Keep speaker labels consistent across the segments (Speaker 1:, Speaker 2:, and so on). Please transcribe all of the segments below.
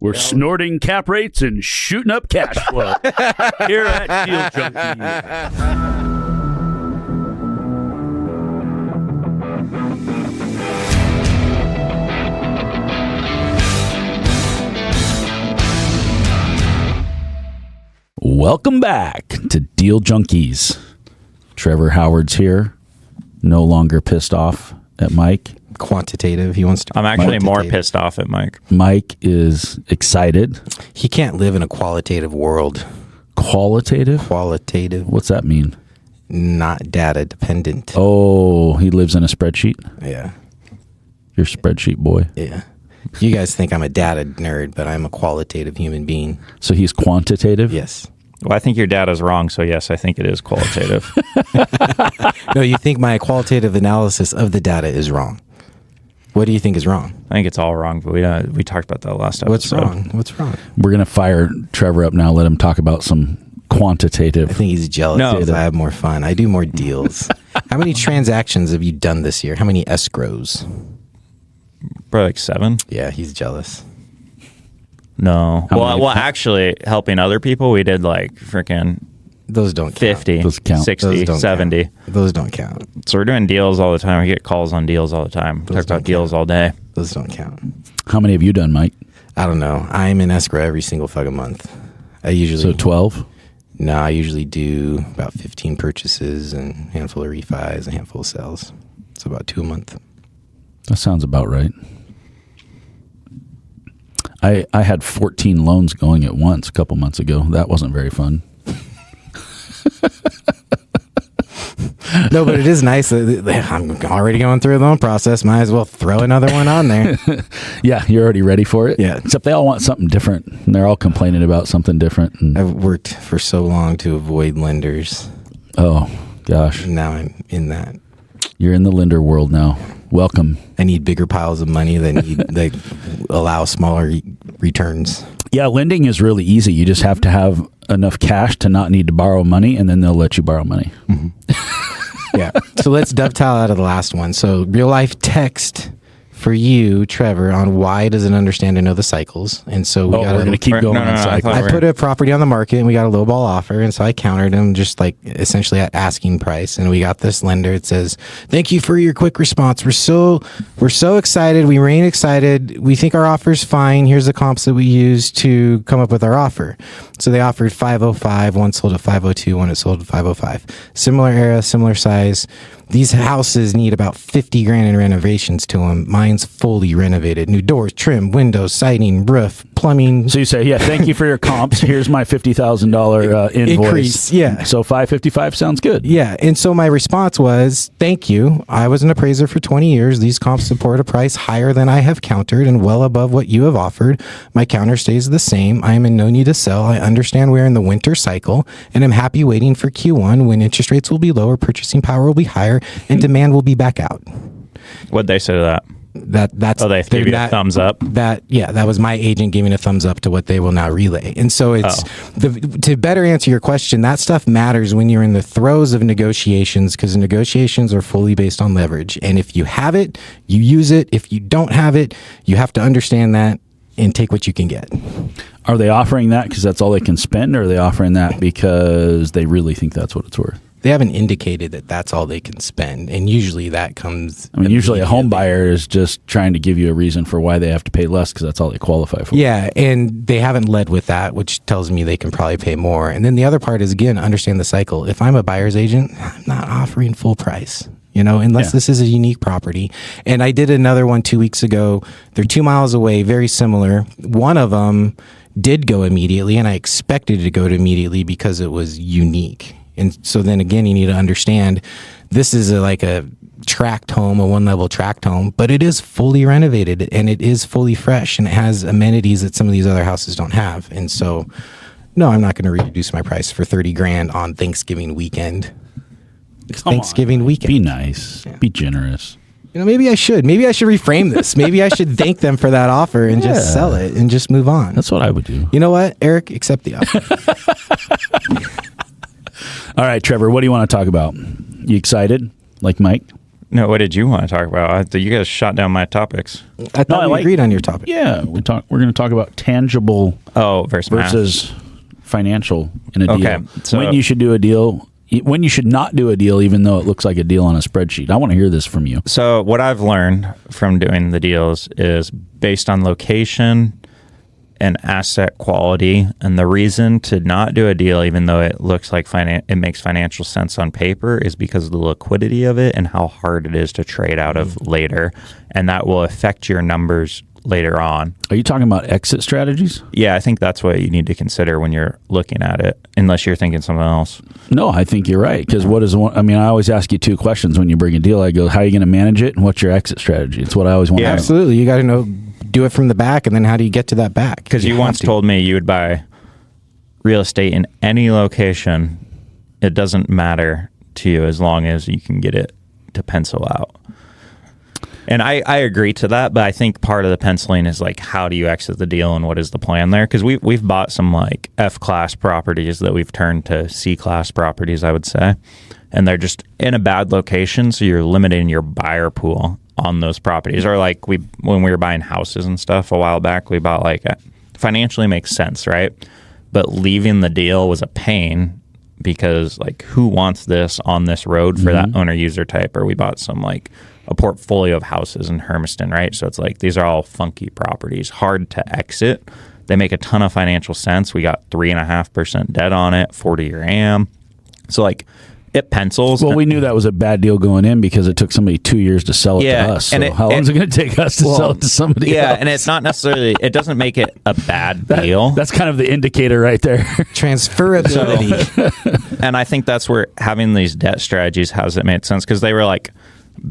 Speaker 1: We're snorting cap rates and shooting up cash flow here at Deal Junkies. Welcome back to Deal Junkies. Trevor Howard's here, no longer pissed off at Mike.
Speaker 2: Quantitative. He wants to.
Speaker 3: I'm actually more pissed off at Mike.
Speaker 1: Mike is excited.
Speaker 2: He can't live in a qualitative world.
Speaker 1: Qualitative?
Speaker 2: Qualitative.
Speaker 1: What's that mean?
Speaker 2: Not data dependent.
Speaker 1: Oh, he lives in a spreadsheet?
Speaker 2: Yeah.
Speaker 1: You're a spreadsheet boy.
Speaker 2: Yeah. You guys think I'm a data nerd, but I'm a qualitative human being.
Speaker 1: So he's quantitative?
Speaker 2: Yes.
Speaker 3: Well, I think your data's wrong, so yes, I think it is qualitative.
Speaker 2: No, you think my qualitative analysis of the data is wrong. What do you think is wrong?
Speaker 3: I think it's all wrong, but we talked about that last episode.
Speaker 2: What's wrong? What's wrong?
Speaker 1: We're going to fire Trevor up now, let him talk about some quantitative.
Speaker 2: I think he's jealous because I have more fun. I do more deals. How many transactions have you done this year? How many escrows?
Speaker 3: Probably like 7.
Speaker 2: Yeah, he's jealous.
Speaker 3: No. Well, actually, helping other people, we did like freaking
Speaker 2: those don't count.
Speaker 3: 50,
Speaker 1: Those count.
Speaker 3: 60,
Speaker 2: Those
Speaker 3: 70.
Speaker 2: Count. Those don't count.
Speaker 3: So we're doing deals all the time. We get calls on deals all the time. Talk about deals all day.
Speaker 2: Those don't count.
Speaker 1: How many have you done, Mike?
Speaker 2: I don't know. I'm in escrow every single fucking month. So 12? No, I usually do about 15 purchases and a handful of refis, a handful of sales. So about 2 a month.
Speaker 1: That sounds about right. I had 14 loans going at once a couple months ago. That wasn't very fun.
Speaker 2: No, but it is nice. I'm already going through the loan process. Might as well throw another one on there.
Speaker 1: Yeah, you're already ready for it?
Speaker 2: Yeah.
Speaker 1: Except they all want something different. And they're all complaining about something different. And
Speaker 2: I've worked for so long to avoid lenders.
Speaker 1: oh, gosh.
Speaker 2: Now I'm in that.
Speaker 1: You're in the lender world now. Welcome.
Speaker 2: I need bigger piles of money that allow smaller returns.
Speaker 1: Yeah, lending is really easy. You just have to have enough cash to not need to borrow money, and then they'll let you borrow money.
Speaker 2: Mm-hmm. Yeah. So let's dovetail out of the last one. So real life text for you, Trevor, on why does it understand and know the cycles. And so we're going to
Speaker 1: keep going on cycles.
Speaker 2: I put a property on the market and we got a low ball offer. And so I countered him just like essentially at asking price. And we got this lender. It says, thank you for your quick response. We're so excited. We remain excited. We think our offer's fine. Here's the comps that we used to come up with our offer. So they offered 505. One sold at 502. One it sold at 505. Similar era, similar size. These houses need about 50 grand in renovations to them. Mine's fully renovated. New doors, trim, windows, siding, roof, plumbing.
Speaker 1: So you say, yeah, thank you for your comps. Here's my $50,000 invoice.
Speaker 2: Increase, yeah.
Speaker 1: So 555 sounds good.
Speaker 2: Yeah. And so my response was, thank you. I was an appraiser for 20 years. These comps support a price higher than I have countered and well above what you have offered. My counter stays the same. I am in no need to sell. I understand we're in the winter cycle and I'm happy waiting for Q1 when interest rates will be lower, purchasing power will be higher, and demand will be back out.
Speaker 3: What'd they say to that?
Speaker 2: That's
Speaker 3: they gave you a thumbs up?
Speaker 2: That was my agent giving a thumbs up to what they will now relay. And so it's to better answer your question, that stuff matters when you're in the throes of negotiations because negotiations are fully based on leverage. And if you have it, you use it. If you don't have it, you have to understand that and take what you can get.
Speaker 1: Are they offering that because that's all they can spend, or are they offering that because they really think that's what it's worth?
Speaker 2: They haven't indicated that that's all they can spend. And usually that comes...
Speaker 1: I mean, usually a home buyer is just trying to give you a reason for why they have to pay less because that's all they qualify for.
Speaker 2: Yeah, and they haven't led with that, which tells me they can probably pay more. And then the other part is, again, understand the cycle. If I'm a buyer's agent, I'm not offering full price, unless this is a unique property. And I did another one 2 weeks ago. They're 2 miles away, very similar. One of them did go immediately, and I expected it to go to immediately because it was unique. And so then again, you need to understand this is like a tract home, a one-level tract home, but it is fully renovated and it is fully fresh and it has amenities that some of these other houses don't have. And so, no, I'm not going to reduce my price for 30 grand on Thanksgiving weekend. It's Thanksgiving weekend.
Speaker 1: Be nice. Yeah. Be generous.
Speaker 2: Maybe I should. Maybe I should reframe this. Maybe I should thank them for that offer and just sell it and just move on.
Speaker 1: That's what I would do.
Speaker 2: You know what, Eric? Accept the offer.
Speaker 1: All right, Trevor, what do you want to talk about? You excited, like Mike?
Speaker 3: No, what did you want to talk about? You guys shot down my topics.
Speaker 2: I thought we agreed on your topic.
Speaker 1: Yeah, we're going to talk about tangible versus financial in a deal.
Speaker 3: Okay, so
Speaker 1: when you should do a deal, when you should not do a deal, even though it looks like a deal on a spreadsheet. I want to hear this from you.
Speaker 3: So what I've learned from doing the deals is based on location and asset quality, and the reason to not do a deal, even though it looks like it makes financial sense on paper, is because of the liquidity of it and how hard it is to trade out of later, and that will affect your numbers later on.
Speaker 1: Are you talking about exit strategies?
Speaker 3: Yeah, I think that's what you need to consider when you're looking at it, unless you're thinking something else.
Speaker 1: No, I think you're right. Because I always ask you two questions when you bring a deal. I go, how are you going to manage it, and what's your exit strategy? It's what I always want to know.
Speaker 2: Absolutely. You got to know, do it from the back, and then how do you get to that back?
Speaker 3: Because you once told me you would buy real estate in any location. It doesn't matter to you as long as you can get it to pencil out. And I agree to that, but I think part of the penciling is like, how do you exit the deal and what is the plan there? Because we've bought some like F-class properties that we've turned to C-class properties, I would say. And they're just in a bad location, so you're limiting your buyer pool on those properties. Or like when we were buying houses and stuff a while back, we bought like financially makes sense, right? But leaving the deal was a pain because like who wants this on this road for that owner user type? Or we bought some like a portfolio of houses in Hermiston, right? So it's like these are all funky properties, hard to exit. They make a ton of financial sense. We got 3.5% debt on it, 40-year AM. So like it pencils.
Speaker 1: Well, we knew that was a bad deal going in because it took somebody 2 years to sell it to us. So how long is it going to take us to sell it to somebody else?
Speaker 3: Yeah, and it's not necessarily, it doesn't make it a bad deal.
Speaker 1: That's kind of the indicator right there.
Speaker 2: Transferability.
Speaker 3: And I think that's where having these debt strategies has it made sense because they were like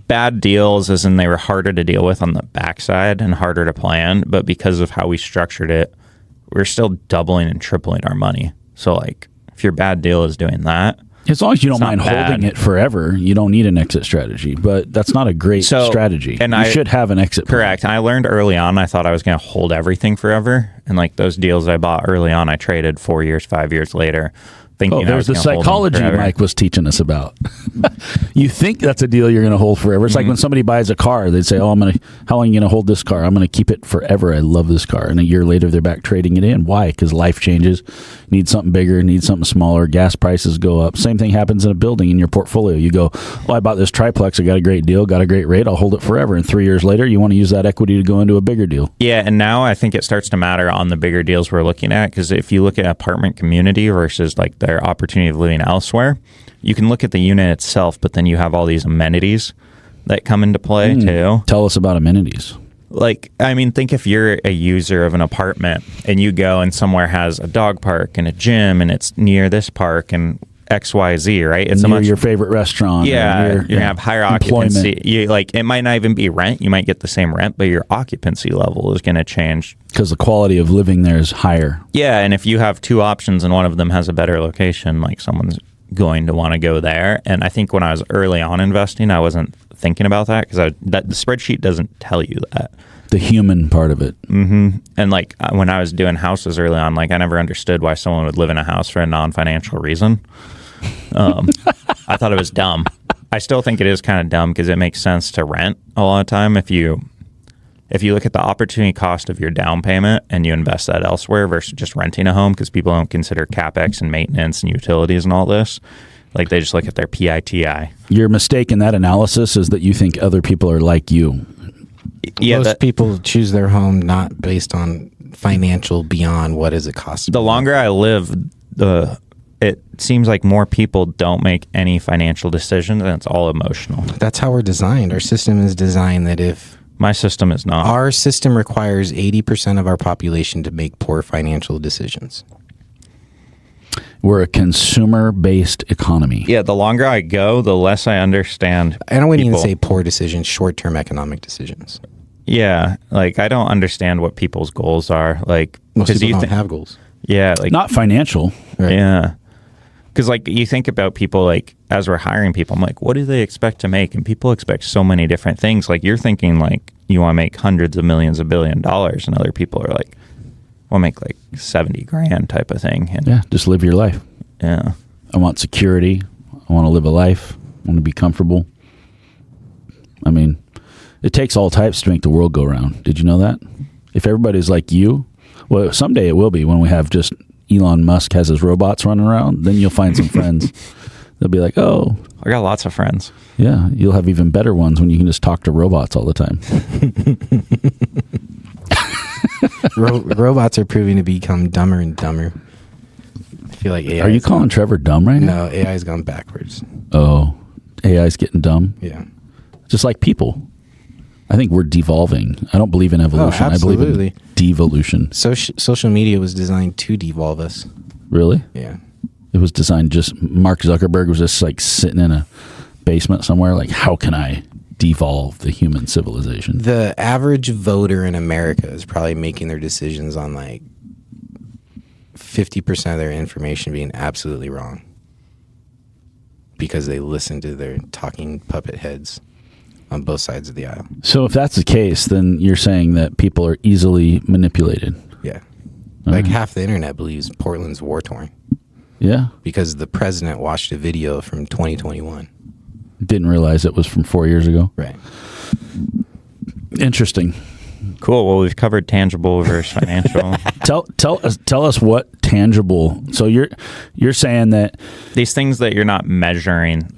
Speaker 3: bad deals as in they were harder to deal with on the backside and harder to plan. But because of how we structured it, we're still doubling and tripling our money. So like if your bad deal is doing that,
Speaker 1: as long as you don't mind holding it forever, you don't need an exit strategy. But that's not a great strategy. And you should have an exit plan.
Speaker 3: Correct. And I learned early on, I thought I was going to hold everything forever. And like those deals I bought early on, I traded 4 years, 5 years later.
Speaker 1: There's the psychology Mike was teaching us about. You think that's a deal you're going to hold forever. It's like when somebody buys a car, they'd say, how long are you going to hold this car? I'm going to keep it forever. I love this car. And a year later, they're back trading it in. Why? Because life changes. Need something bigger, need something smaller. Gas prices go up. Same thing happens in a building in your portfolio. You go, I bought this triplex. I got a great deal, got a great rate. I'll hold it forever. And 3 years later, you want to use that equity to go into a bigger deal.
Speaker 3: Yeah, and now I think it starts to matter on the bigger deals we're looking at because if you look at apartment community versus like their opportunity of living elsewhere, you can look at the unit itself, but then you have all these amenities that come into play too.
Speaker 1: Tell us about amenities.
Speaker 3: Like, I mean, think if you're a user of an apartment and you go and somewhere has a dog park and a gym and it's near this park and XYZ, right? It's
Speaker 1: near your favorite restaurant.
Speaker 3: Yeah, you're gonna have higher occupancy. It might not even be rent. You might get the same rent, but your occupancy level is going to change
Speaker 1: because the quality of living there is higher.
Speaker 3: Yeah, and if you have two options and one of them has a better location, like someone's going to want to go there. And I think when I was early on investing, I wasn't thinking about that because the spreadsheet doesn't tell you that.
Speaker 1: The human part of it.
Speaker 3: Mm-hmm. And like when I was doing houses early on, like I never understood why someone would live in a house for a non-financial reason. I thought it was dumb. I still think it is kind of dumb because it makes sense to rent a lot of time if you look at the opportunity cost of your down payment and you invest that elsewhere versus just renting a home because people don't consider CapEx and maintenance and utilities and all this. Like they just look at their PITI.
Speaker 1: Your mistake in that analysis is that you think other people are like you.
Speaker 2: Yeah, most people choose their home not based on financial beyond what is it cost.
Speaker 3: The longer I live, it seems like more people don't make any financial decisions and it's all emotional.
Speaker 2: That's how we're designed. Our system is designed that if...
Speaker 3: My system is not.
Speaker 2: Our system requires 80% of our population to make poor financial decisions.
Speaker 1: We're a consumer-based economy.
Speaker 3: Yeah, the longer I go, the less I understand.
Speaker 2: I don't even say poor decisions, short-term economic decisions.
Speaker 3: Yeah, like I don't understand what people's goals are. Like
Speaker 2: most people don't have goals.
Speaker 3: Yeah, like
Speaker 1: not financial.
Speaker 2: Right.
Speaker 3: Yeah, because like you think about people like as we're hiring people, I'm like, what do they expect to make? And people expect so many different things. Like you're thinking like you want to make hundreds of millions of $1 billion, and other people are like, we'll make like 70 grand type of thing. And
Speaker 1: yeah, just live your life.
Speaker 3: Yeah.
Speaker 1: I want security. I want to live a life. I want to be comfortable. I mean, it takes all types to make the world go round. Did you know that? If everybody's like you, well, someday it will be when we have just Elon Musk has his robots running around. Then you'll find some friends. They'll be like, oh.
Speaker 3: I got lots of friends.
Speaker 1: Yeah, you'll have even better ones when you can just talk to robots all the time.
Speaker 2: Robots are proving to become dumber and dumber. I feel like AI.
Speaker 1: Are you calling Trevor dumb right now?
Speaker 2: No, AI's gone backwards.
Speaker 1: Oh, AI's getting dumb?
Speaker 2: Yeah.
Speaker 1: Just like people. I think we're devolving. I don't believe in evolution.
Speaker 2: Oh, absolutely.
Speaker 1: I believe in devolution.
Speaker 2: Social media was designed to devolve us.
Speaker 1: Really?
Speaker 2: Yeah.
Speaker 1: It was designed just, Mark Zuckerberg was just like sitting in a basement somewhere like, how can I devolve the human civilization?
Speaker 2: The average voter in America is probably making their decisions on like 50% of their information being absolutely wrong because they listen to their talking puppet heads on both sides of the aisle.
Speaker 1: So if that's the case, then you're saying that people are easily manipulated.
Speaker 2: Yeah. Like half the internet believes Portland's war-torn.
Speaker 1: Yeah.
Speaker 2: Because the president watched a video from 2021.
Speaker 1: Didn't realize it was from 4 years ago.
Speaker 2: Right.
Speaker 1: Interesting.
Speaker 3: Cool. Well, we've covered tangible versus financial.
Speaker 1: Tell us what tangible. So you're saying that
Speaker 3: these things that you're not measuring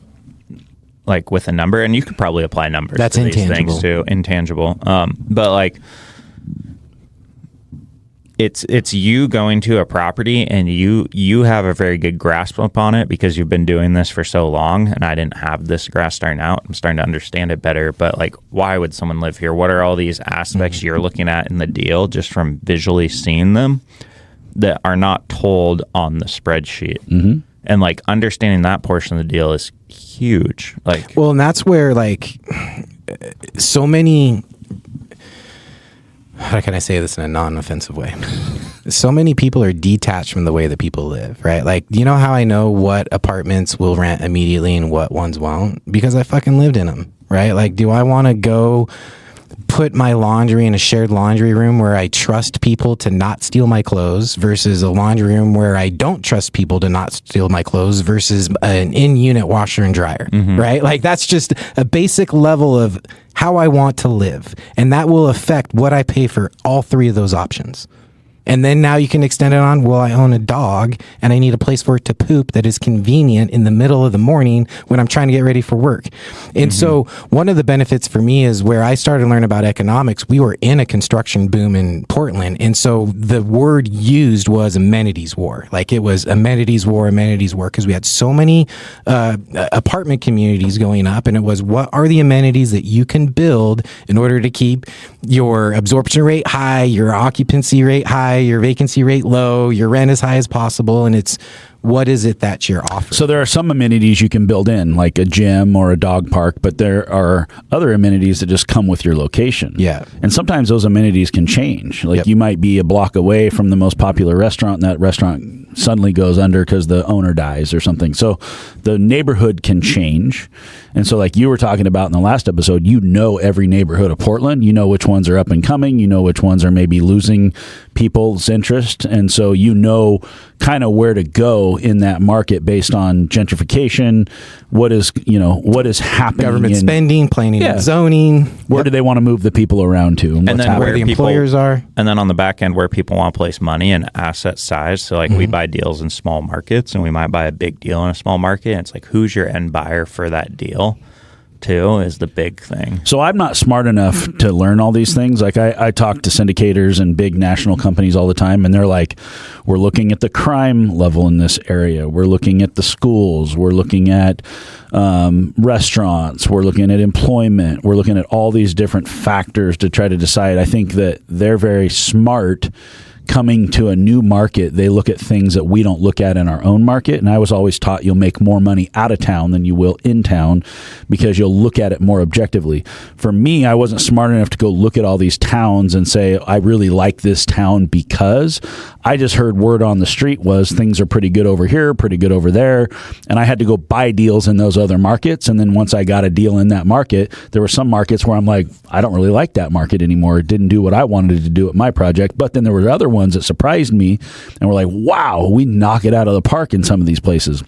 Speaker 3: like with a number, and you could probably apply numbers
Speaker 2: that's
Speaker 3: to
Speaker 2: intangible.
Speaker 3: These things too. Intangible. But like it's you going to a property and you have a very good grasp upon it because you've been doing this for so long, and I didn't have this grasp starting out. I'm starting to understand it better. But like, why would someone live here? What are all these aspects you're looking at in the deal just from visually seeing them that are not told on the spreadsheet? Mm-hmm. And like understanding that portion of the deal is huge. Like,
Speaker 2: well, and that's where like so many. How can I say this in a non-offensive way? So many people are detached from the way that people live, right? Like, you know how I know what apartments will rent immediately and what ones won't? Because I fucking lived in them, right? Like, do I want to go put my laundry in a shared laundry room where I trust people to not steal my clothes versus a laundry room where I don't trust people to not steal my clothes versus an in-unit washer and dryer, right? Like, that's just a basic level of how I want to live. And that will affect what I pay for all three of those options. And then now you can extend it on, well, I own a dog and I need a place for it to poop that is convenient in the middle of the morning when I'm trying to get ready for work. And so one of the benefits for me is where I started to learn about economics, we were in a construction boom in Portland. And so the word used was amenities war. Like, it was amenities war, because we had so many apartment communities going up. And it was, what are the amenities that you can build in order to keep your absorption rate high, your occupancy rate high, your vacancy rate low, your rent as high as possible, and it's what is it that you're offering? So
Speaker 1: there are some amenities you can build in, like a gym or a dog park, but there are other amenities that just come with your location.
Speaker 2: Yeah.
Speaker 1: And sometimes those amenities can change. Like, you might be a block away from the most popular restaurant, and that restaurant suddenly goes under because the owner dies or something. So the neighborhood can change. And so, like you were talking about in the last episode, you know every neighborhood of Portland. You know which ones are up and coming. You know which ones are maybe losing people's interest. And so you know kind of where to go in that market based on gentrification, what is happening,
Speaker 2: government spending, planning and zoning.
Speaker 1: Where do they want to move the people around to, and
Speaker 2: then where the employers are,
Speaker 3: and then on the back end where people want to place money and asset size. So like we buy deals in small markets, and we might buy a big deal in a small market. And it's like, who's your end buyer for that deal? Too is the big thing.
Speaker 1: So I'm not smart enough to learn all these things. Like I talk to syndicators and big national companies all the time, and they're like, we're looking at the crime level in this area. We're looking at the schools. We're looking at restaurants. We're looking at employment. We're looking at all these different factors to try to decide. I think that they're very smart. Coming to a new market, they look at things that we don't look at in our own market. And I was always taught you'll make more money out of town than you will in town because you'll look at it more objectively. For me, I wasn't smart enough to go look at all these towns and say, I really like this town because I just heard word on the street was things are pretty good over here, pretty good over there. And I had to go buy deals in those other markets. And then once I got a deal in that market, there were some markets where I'm like, I don't really like that market anymore. It didn't do what I wanted it to do at my project. But then there were other ones that surprised me and were like, wow, we knock it out of the park in some of these places.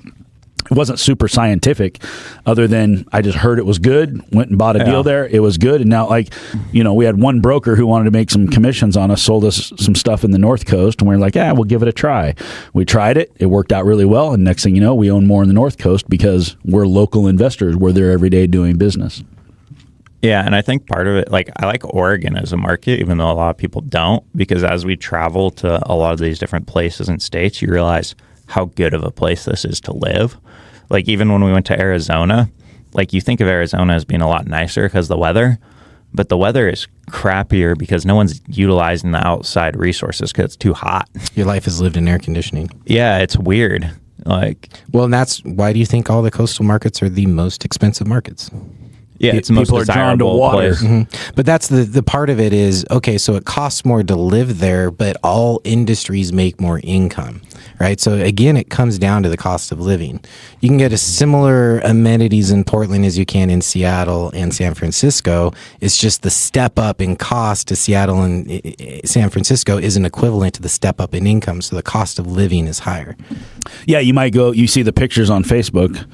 Speaker 1: It wasn't super scientific, other than I just heard it was good, went and bought a deal there. It was good. And now, like, we had one broker who wanted to make some commissions on us, sold us some stuff in the North Coast, and we were like, we'll give it a try. We tried it. It worked out really well. And next thing you know, we own more in the North Coast because we're local investors. We're there every day doing business.
Speaker 3: Yeah, and I think part of it, like, I like Oregon as a market, even though a lot of people don't, because as we travel to a lot of these different places and states, you realize how good of a place this is to live. Like, even when we went to Arizona, like, you think of Arizona as being a lot nicer because the weather, but the weather is crappier because no one's utilizing the outside resources because it's too hot.
Speaker 2: Your life is lived in air conditioning.
Speaker 3: Yeah, it's weird. Like,
Speaker 2: well, and that's why do you think all the coastal markets are the most expensive markets?
Speaker 3: Yeah, it's the most desirable place.
Speaker 2: Mm-hmm. But that's the part of it is, okay, so it costs more to live there, but all industries make more income, right? So again, it comes down to the cost of living. You can get a similar amenities in Portland as you can in Seattle and San Francisco. It's just the step up in cost to Seattle and San Francisco isn't equivalent to the step up in income, so the cost of living is higher.
Speaker 1: Yeah, you might go, you see the pictures on Facebook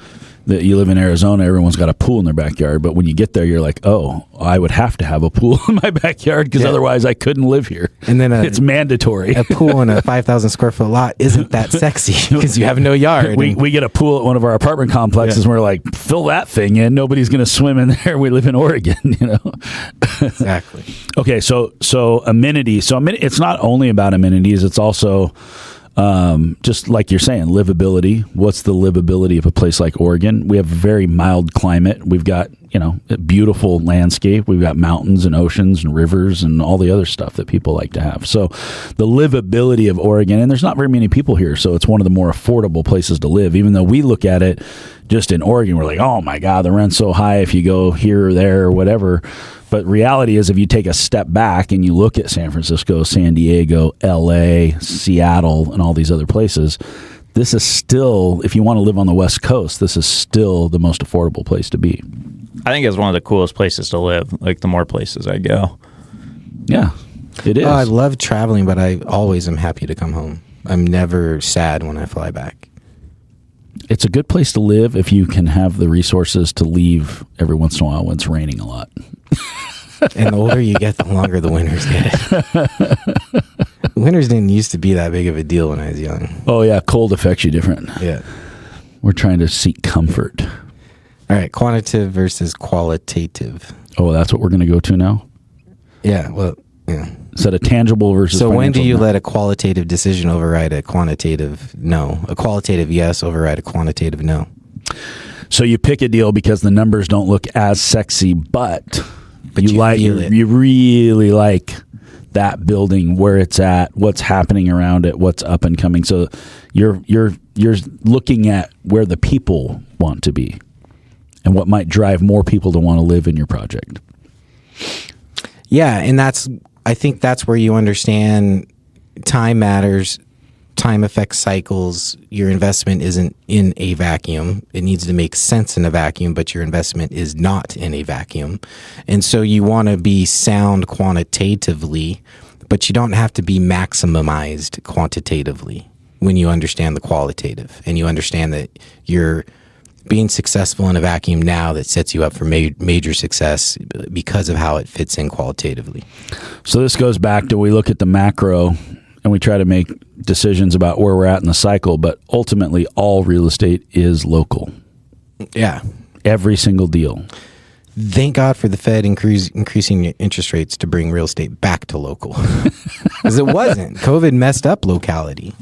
Speaker 1: that you live in Arizona, everyone's got a pool in their backyard. But when you get there, you're like, oh, I would have to have a pool in my backyard because otherwise I couldn't live here.
Speaker 2: And then
Speaker 1: it's mandatory.
Speaker 2: A pool in a 5,000 square foot lot isn't that sexy because you have no yard.
Speaker 1: We get a pool at one of our apartment complexes and we're like, fill that thing in. Nobody's going to swim in there. We live in Oregon,
Speaker 2: Exactly.
Speaker 1: Okay, so amenities. So it's not only about amenities. It's also just like you're saying, livability. What's the livability of a place like Oregon? We have a very mild climate. We've got, a beautiful landscape. We've got mountains and oceans and rivers and all the other stuff that people like to have. So the livability of Oregon, and there's not very many people here, so it's one of the more affordable places to live. Even though we look at it just in Oregon, we're like, oh my God, the rent's so high if you go here or there or whatever. But reality is, if you take a step back and you look at San Francisco, San Diego, LA, Seattle, and all these other places, this is still, if you want to live on the West Coast, this is still the most affordable place to be.
Speaker 3: I think it's one of the coolest places to live, like the more places I go.
Speaker 1: Yeah, it is.
Speaker 2: I love traveling, but I always am happy to come home. I'm never sad when I fly back.
Speaker 1: It's a good place to live if you can have the resources to leave every once in a while when it's raining a lot.
Speaker 2: And the older you get, the longer the winters get. Winters didn't used to be that big of a deal when I was young.
Speaker 1: Oh, yeah. Cold affects you different.
Speaker 2: Yeah.
Speaker 1: We're trying to seek comfort.
Speaker 2: All right. Quantitative versus qualitative.
Speaker 1: Oh, that's what we're going to go to now?
Speaker 2: Yeah. Well, yeah.
Speaker 1: Is that a tangible versus
Speaker 2: So when do you
Speaker 1: let
Speaker 2: a qualitative decision override a quantitative no? A qualitative yes override a quantitative no?
Speaker 1: So you pick a deal because the numbers don't look as sexy, but you really like that building, where it's at, what's happening around it, what's up and coming. So you're looking at where the people want to be and what might drive more people to want to live in your project.
Speaker 2: Yeah, and I think that's where you understand time matters. Time affects cycles. Your investment isn't in a vacuum. It needs to make sense in a vacuum, but your investment is not in a vacuum. And so you want to be sound quantitatively, but you don't have to be maximized quantitatively when you understand the qualitative and you understand that you're being successful in a vacuum now that sets you up for major success because of how it fits in qualitatively.
Speaker 1: So this goes back to, we look at the macro and we try to make decisions about where we're at in the cycle, but ultimately all real estate is local.
Speaker 2: Yeah.
Speaker 1: Every single deal.
Speaker 2: Thank God for the Fed increasing interest rates to bring real estate back to local. Because it wasn't. COVID messed up locality.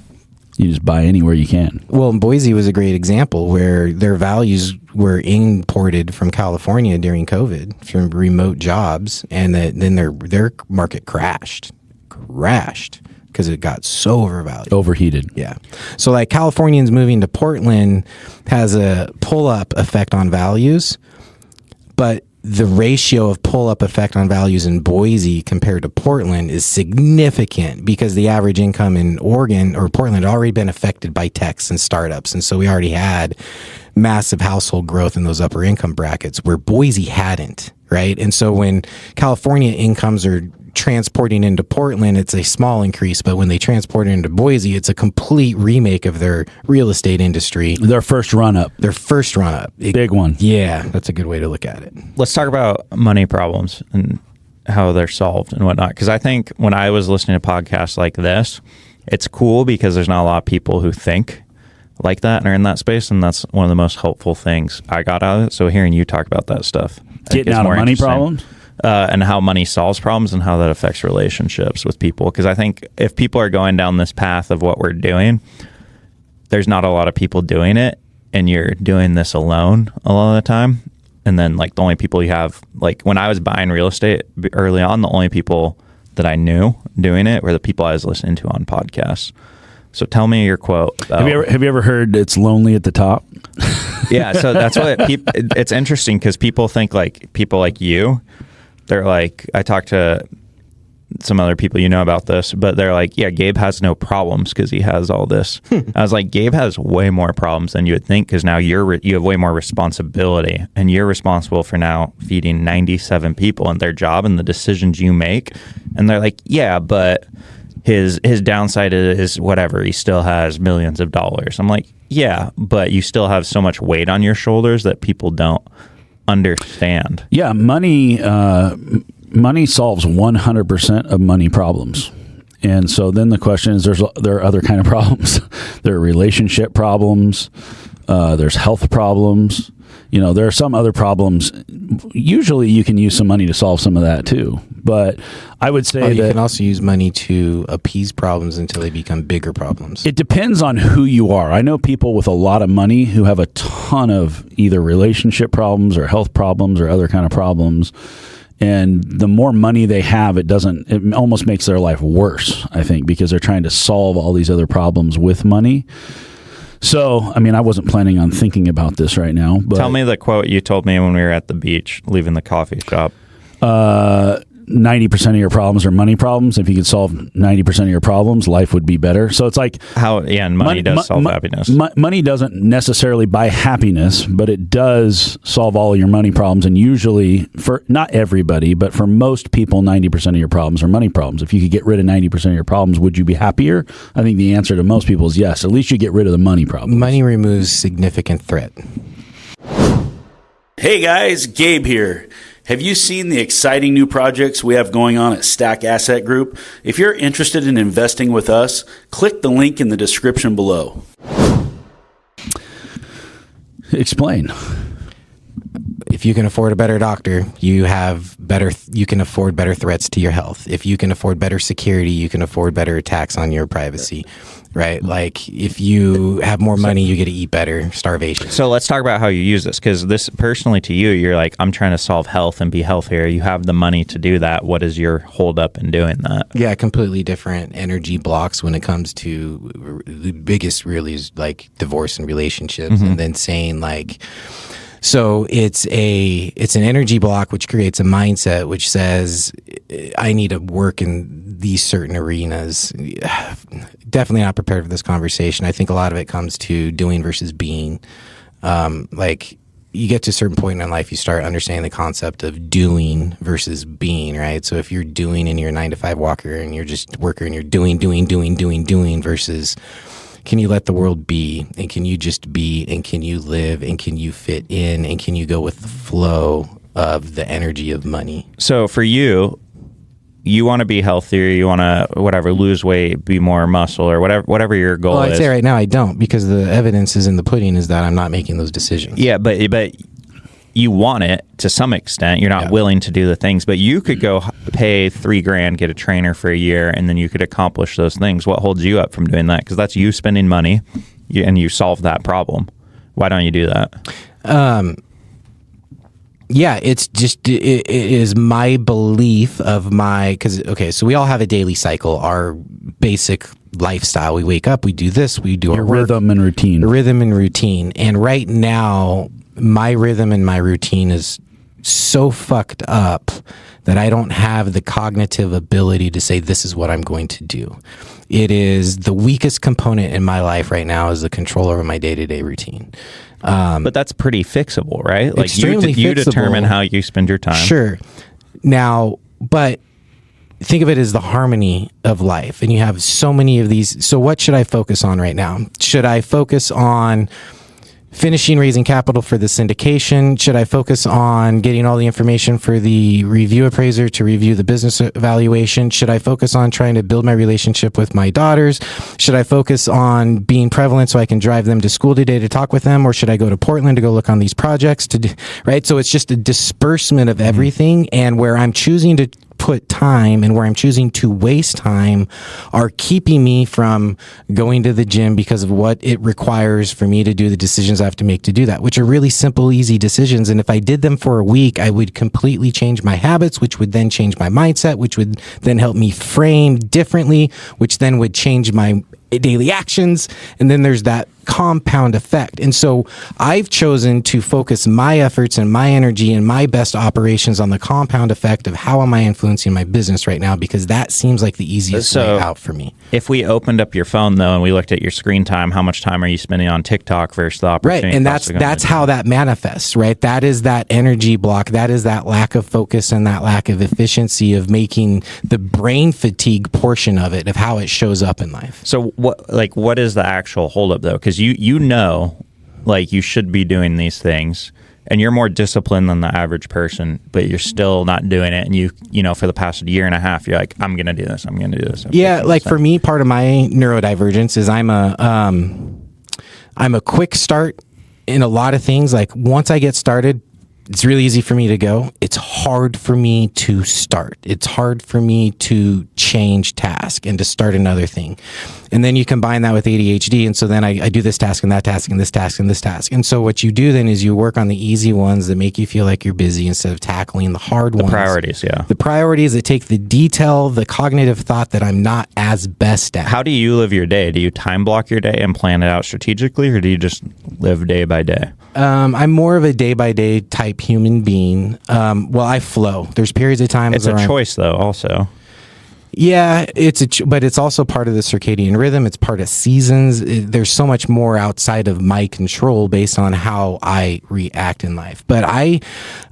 Speaker 1: You just buy anywhere you can.
Speaker 2: Well, Boise was a great example where their values were imported from California during COVID from remote jobs, and then their market crashed because it got so overvalued.
Speaker 1: Overheated.
Speaker 2: Yeah. So like Californians moving to Portland has a pull-up effect on values, but the ratio of pull-up effect on values in Boise compared to Portland is significant because the average income in Oregon or Portland had already been affected by techs and startups. And so we already had massive household growth in those upper income brackets where Boise hadn't, right? And so when California incomes are transporting into Portland, it's a small increase, but when they transport into Boise, it's a complete remake of their real estate industry.
Speaker 1: Their first run up.
Speaker 2: Big
Speaker 1: one.
Speaker 2: Yeah, that's a good way to look at it.
Speaker 3: Let's talk about money problems and how they're solved and whatnot. Because I think when I was listening to podcasts like this, it's cool because there's not a lot of people who think like that and are in that space, and that's one of the most helpful things I got out of it. So hearing you talk about that stuff,
Speaker 1: getting out of money problems,
Speaker 3: and how money solves problems and how that affects relationships with people. Because I think if people are going down this path of what we're doing, there's not a lot of people doing it, and you're doing this alone a lot of the time. And then like the only people you have, like when I was buying real estate early on, the only people that I knew doing it were the people I was listening to on podcasts. So tell me your quote.
Speaker 1: Have you ever heard it's lonely at the top?
Speaker 3: Yeah, so that's what it's interesting because people think like people like you, they're like, I talked to some other people about this, but they're like, yeah, Gabe has no problems because he has all this. I was like, Gabe has way more problems than you would think because now you have way more responsibility, and you're responsible for now feeding 97 people and their job and the decisions you make. And they're like, yeah, but his downside is whatever. He still has millions of dollars. I'm like, yeah, but you still have so much weight on your shoulders that people don't understand.
Speaker 1: Yeah, money solves 100% of money problems. And so then the question is, there are other kind of problems. There are relationship problems. There's health problems. There are some other problems. Usually you can use some money to solve some of that too. But I would say
Speaker 2: you can also use money to appease problems until they become bigger problems.
Speaker 1: It depends on who you are. I know people with a lot of money who have a ton of either relationship problems or health problems or other kind of problems. And the more money they have, it almost makes their life worse, I think, because they're trying to solve all these other problems with money. So, I mean, I wasn't planning on thinking about this right now. But
Speaker 3: tell me the quote you told me when we were at the beach, leaving the coffee shop.
Speaker 1: 90% of your problems are money problems. If you could solve 90% of your problems, life would be better. So it's like
Speaker 3: and money does solve happiness.
Speaker 1: Money doesn't necessarily buy happiness, but it does solve all of your money problems. And usually, for not everybody, but for most people, 90% of your problems are money problems. If you could get rid of 90% of your problems, would you be happier? I think the answer to most people is yes. At least you get rid of the money problems.
Speaker 2: Money removes significant threat.
Speaker 4: Hey guys, Gabe here. Have you seen the exciting new projects we have going on at Stack Asset Group? If you're interested in investing with us, click the link in the description below.
Speaker 1: Explain.
Speaker 2: If you can afford a better doctor, you can afford better threats to your health. If you can afford better security, you can afford better attacks on your privacy, right? Like if you have more money, you get to eat better, starvation.
Speaker 3: So let's talk about how you use this, because this personally to you, you're like, I'm trying to solve health and be healthier. You have the money to do that. What is your hold up in doing that?
Speaker 2: Yeah, completely different energy blocks when it comes to the biggest really is like divorce and relationships, and then saying like, so it's an energy block which creates a mindset which says I need to work in these certain arenas. Definitely not prepared for this conversation. I think a lot of it comes to doing versus being. Like you get to a certain point in life, you start understanding the concept of doing versus being, right? So if you're doing and you're a 9-to-5 walker and you're just worker and you're doing versus can you let the world be, and can you just be, and can you live, and can you fit in, and can you go with the flow of the energy of money?
Speaker 3: So for you want to be healthier, you want to lose weight, be more muscle, or whatever your goal is.
Speaker 2: I'd say right now I don't, because the evidence is in the pudding is that I'm not making those decisions.
Speaker 3: Yeah, but you want it to some extent. You're not willing to do the things, but you could go pay $3,000, get a trainer for a year, and then you could accomplish those things. What holds you up from doing that? Because that's you spending money, and you solve that problem. Why don't you do that?
Speaker 2: Yeah, it's just, it is my belief of so we all have a daily cycle, our basic lifestyle. We wake up, we do this, we do our work.
Speaker 1: Rhythm and routine.
Speaker 2: And right now, my rhythm and my routine is so fucked up that I don't have the cognitive ability to say this is what I'm going to do. It is the weakest component in my life right now is the control over my day-to-day routine.
Speaker 3: But that's pretty fixable, right? Like
Speaker 2: extremely
Speaker 3: you
Speaker 2: fixable.
Speaker 3: Determine how you spend your time.
Speaker 2: Sure. Now, but think of it as the harmony of life, and you have so many of these. So what should I focus on right now? Should I focus on finishing raising capital for the syndication? Should I focus on getting all the information for the review appraiser to review the business evaluation? Should I focus on trying to build my relationship with my daughters? Should I focus on being prevalent so I can drive them to school today to talk with them? Or should I go to Portland to go look on these projects right? So it's just a disbursement of everything, and where I'm choosing to put time and where I'm choosing to waste time are keeping me from going to the gym because of what it requires for me to do the decisions I have to make to do that, which are really simple, easy decisions. And if I did them for a week, I would completely change my habits, which would then change my mindset, which would then help me frame differently, which then would change my daily actions. And then there's that compound effect. And so I've chosen to focus my efforts and my energy and my best operations on the compound effect of how am I influencing my business right now, because that seems like the easiest way out for me.
Speaker 3: If we opened up your phone though and we looked at your screen time, how much time are you spending on TikTok versus the opportunity?
Speaker 2: Right, and that's how that manifests, right? That is that energy block. That is that lack of focus and that lack of efficiency of making the brain fatigue portion of it, of how it shows up in life.
Speaker 3: So what is the actual holdup though? Because you know, like, you should be doing these things, and you're more disciplined than the average person, but you're still not doing it. And you know, for the past year and a half, you're like, I'm going to do this. I'm going to do this.
Speaker 2: Yeah. Like for me, part of my neurodivergence is I'm a quick start in a lot of things. Like once I get started, it's really easy for me to go. It's hard for me to start. It's hard for me to change task and to start another thing. And then you combine that with ADHD. And so then I do this task and that task and this task and this task. And so what you do then is you work on the easy ones that make you feel like you're busy instead of tackling the hard ones.
Speaker 3: The priorities, yeah.
Speaker 2: The priorities that take the detail, the cognitive thought that I'm not as best at.
Speaker 3: How do you live your day? Do you time block your day and plan it out strategically, or do you just live day by day?
Speaker 2: I'm more of a day-by-day type human being. Well, I flow. There's periods of time.
Speaker 3: It's a choice, though, also.
Speaker 2: Yeah, but it's also part of the circadian rhythm. It's part of seasons. There's so much more outside of my control based on how I react in life. But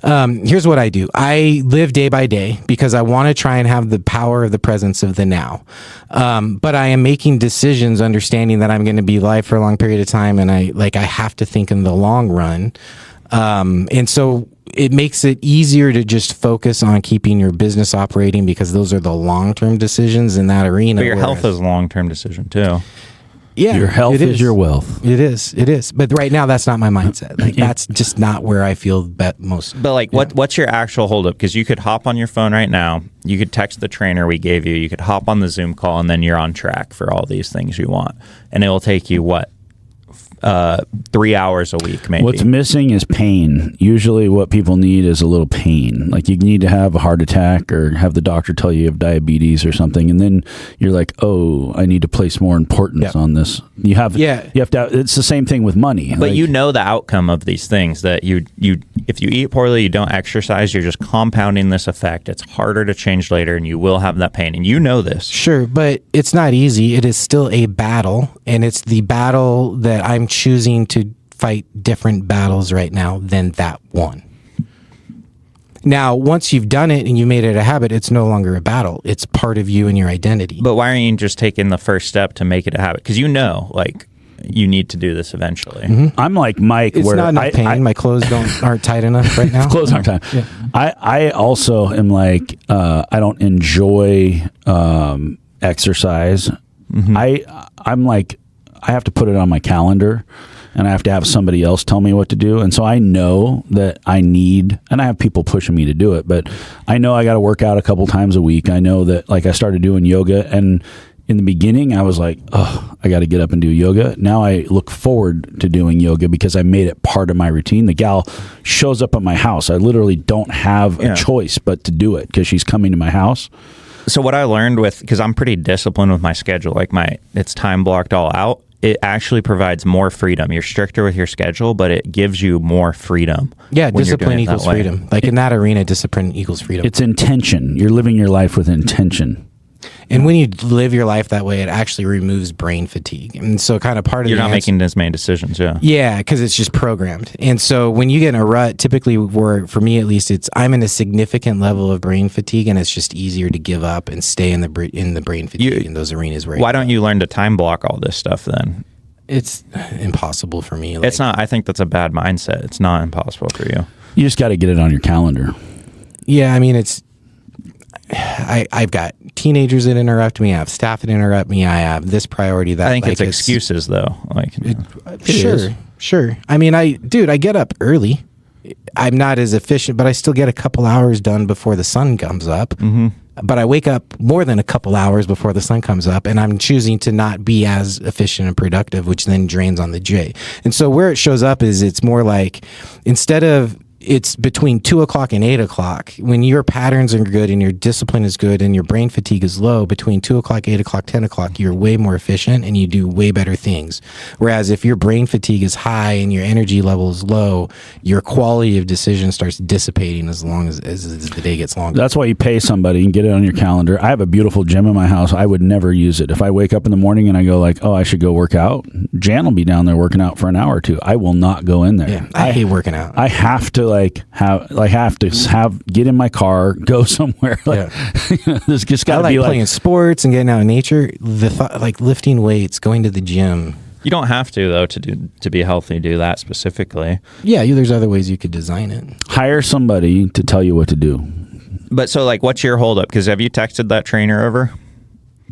Speaker 2: here's what I do. I live day by day because I want to try and have the power of the presence of the now. But I am making decisions understanding that I'm going to be live for a long period of time, and I have to think in the long run. And so it makes it easier to just focus on keeping your business operating, because those are the long-term decisions in that arena.
Speaker 3: But your health is a long-term decision too.
Speaker 2: Yeah,
Speaker 1: your health is your wealth.
Speaker 2: It is. But right now, that's not my mindset. Like that's just not where I feel most.
Speaker 3: But like, what's your actual holdup? Because you could hop on your phone right now. You could text the trainer we gave you. You could hop on the Zoom call, and then you're on track for all these things you want. And it will take you 3 hours a week, maybe.
Speaker 1: What's missing is pain. Usually what people need is a little pain. Like you need to have a heart attack or have the doctor tell you have diabetes or something, and then you're like, oh, I need to place more importance on this. You have to, it's the same thing with money.
Speaker 3: But you know the outcome of these things, that you if you eat poorly, you don't exercise, you're just compounding this effect. It's harder to change later, and you will have that pain, and you know this.
Speaker 2: Sure, but it's not easy. It is still a battle, and it's the battle that I'm choosing to fight different battles right now than that one. Now, once you've done it and you made it a habit, it's no longer a battle. It's part of you and your identity.
Speaker 3: But why aren't you just taking the first step to make it a habit? Because you know, like, you need to do this eventually.
Speaker 1: Mm-hmm. I'm like Mike.
Speaker 2: It's not enough pain. My clothes aren't tight enough right now.
Speaker 1: Clothes aren't tight. Yeah. I also am like, I don't enjoy exercise. Mm-hmm. I'm like, I have to put it on my calendar, and I have to have somebody else tell me what to do. And so I know that I need, and I have people pushing me to do it, but I know I got to work out a couple times a week. I know that, like, I started doing yoga, and in the beginning I was like, oh, I got to get up and do yoga. Now I look forward to doing yoga because I made it part of my routine. The gal shows up at my house. I literally don't have a choice but to do it because she's coming to my house.
Speaker 3: So what I learned because I'm pretty disciplined with my schedule, like it's time blocked all out. It actually provides more freedom. You're stricter with your schedule, but it gives you more freedom.
Speaker 2: Yeah, discipline equals freedom. Like in that arena, discipline equals freedom.
Speaker 1: It's intention. You're living your life with intention.
Speaker 2: And when you live your life that way, it actually removes brain fatigue. And so kind of part of
Speaker 3: you're not making as many decisions.
Speaker 2: Yeah, because it's just programmed. And so when you get in a rut, typically for me at least, I'm in a significant level of brain fatigue, and it's just easier to give up and stay in the brain fatigue in those arenas.
Speaker 3: Why don't you learn to time block all this stuff then?
Speaker 2: It's impossible for me.
Speaker 3: It's not. I think that's a bad mindset. It's not impossible for you.
Speaker 1: You just got to get it on your calendar.
Speaker 2: Yeah, I mean, I've got teenagers that interrupt me. I have staff that interrupt me. I have this priority, that.
Speaker 3: I think it's excuses, though.
Speaker 2: Sure. I mean, I get up early. I'm not as efficient, but I still get a couple hours done before the sun comes up. Mm-hmm. But I wake up more than a couple hours before the sun comes up, and I'm choosing to not be as efficient and productive, which then drains on the J. And so where it shows up is it's more like instead of it's between 2 o'clock and 8 o'clock. When your patterns are good and your discipline is good and your brain fatigue is low, between 2 o'clock, 8 o'clock, 10 o'clock, you're way more efficient and you do way better things. Whereas if your brain fatigue is high and your energy level is low, your quality of decision starts dissipating as long as the day gets longer.
Speaker 1: That's why you pay somebody and get it on your calendar. I have a beautiful gym in my house. I would never use it. If I wake up in the morning and I go like, oh, I should go work out, Jan will be down there working out for an hour or two. I will not go in there.
Speaker 2: Yeah, I hate working out.
Speaker 1: I have to get in my car, go somewhere. There's just got to be
Speaker 2: playing sports and getting out in nature. The thought, like lifting weights, going to the gym.
Speaker 3: You don't have to though to be healthy. Do that specifically.
Speaker 2: Yeah, there's other ways you could design it.
Speaker 1: Hire somebody to tell you what to do.
Speaker 3: But so what's your holdup? Because have you texted that trainer over?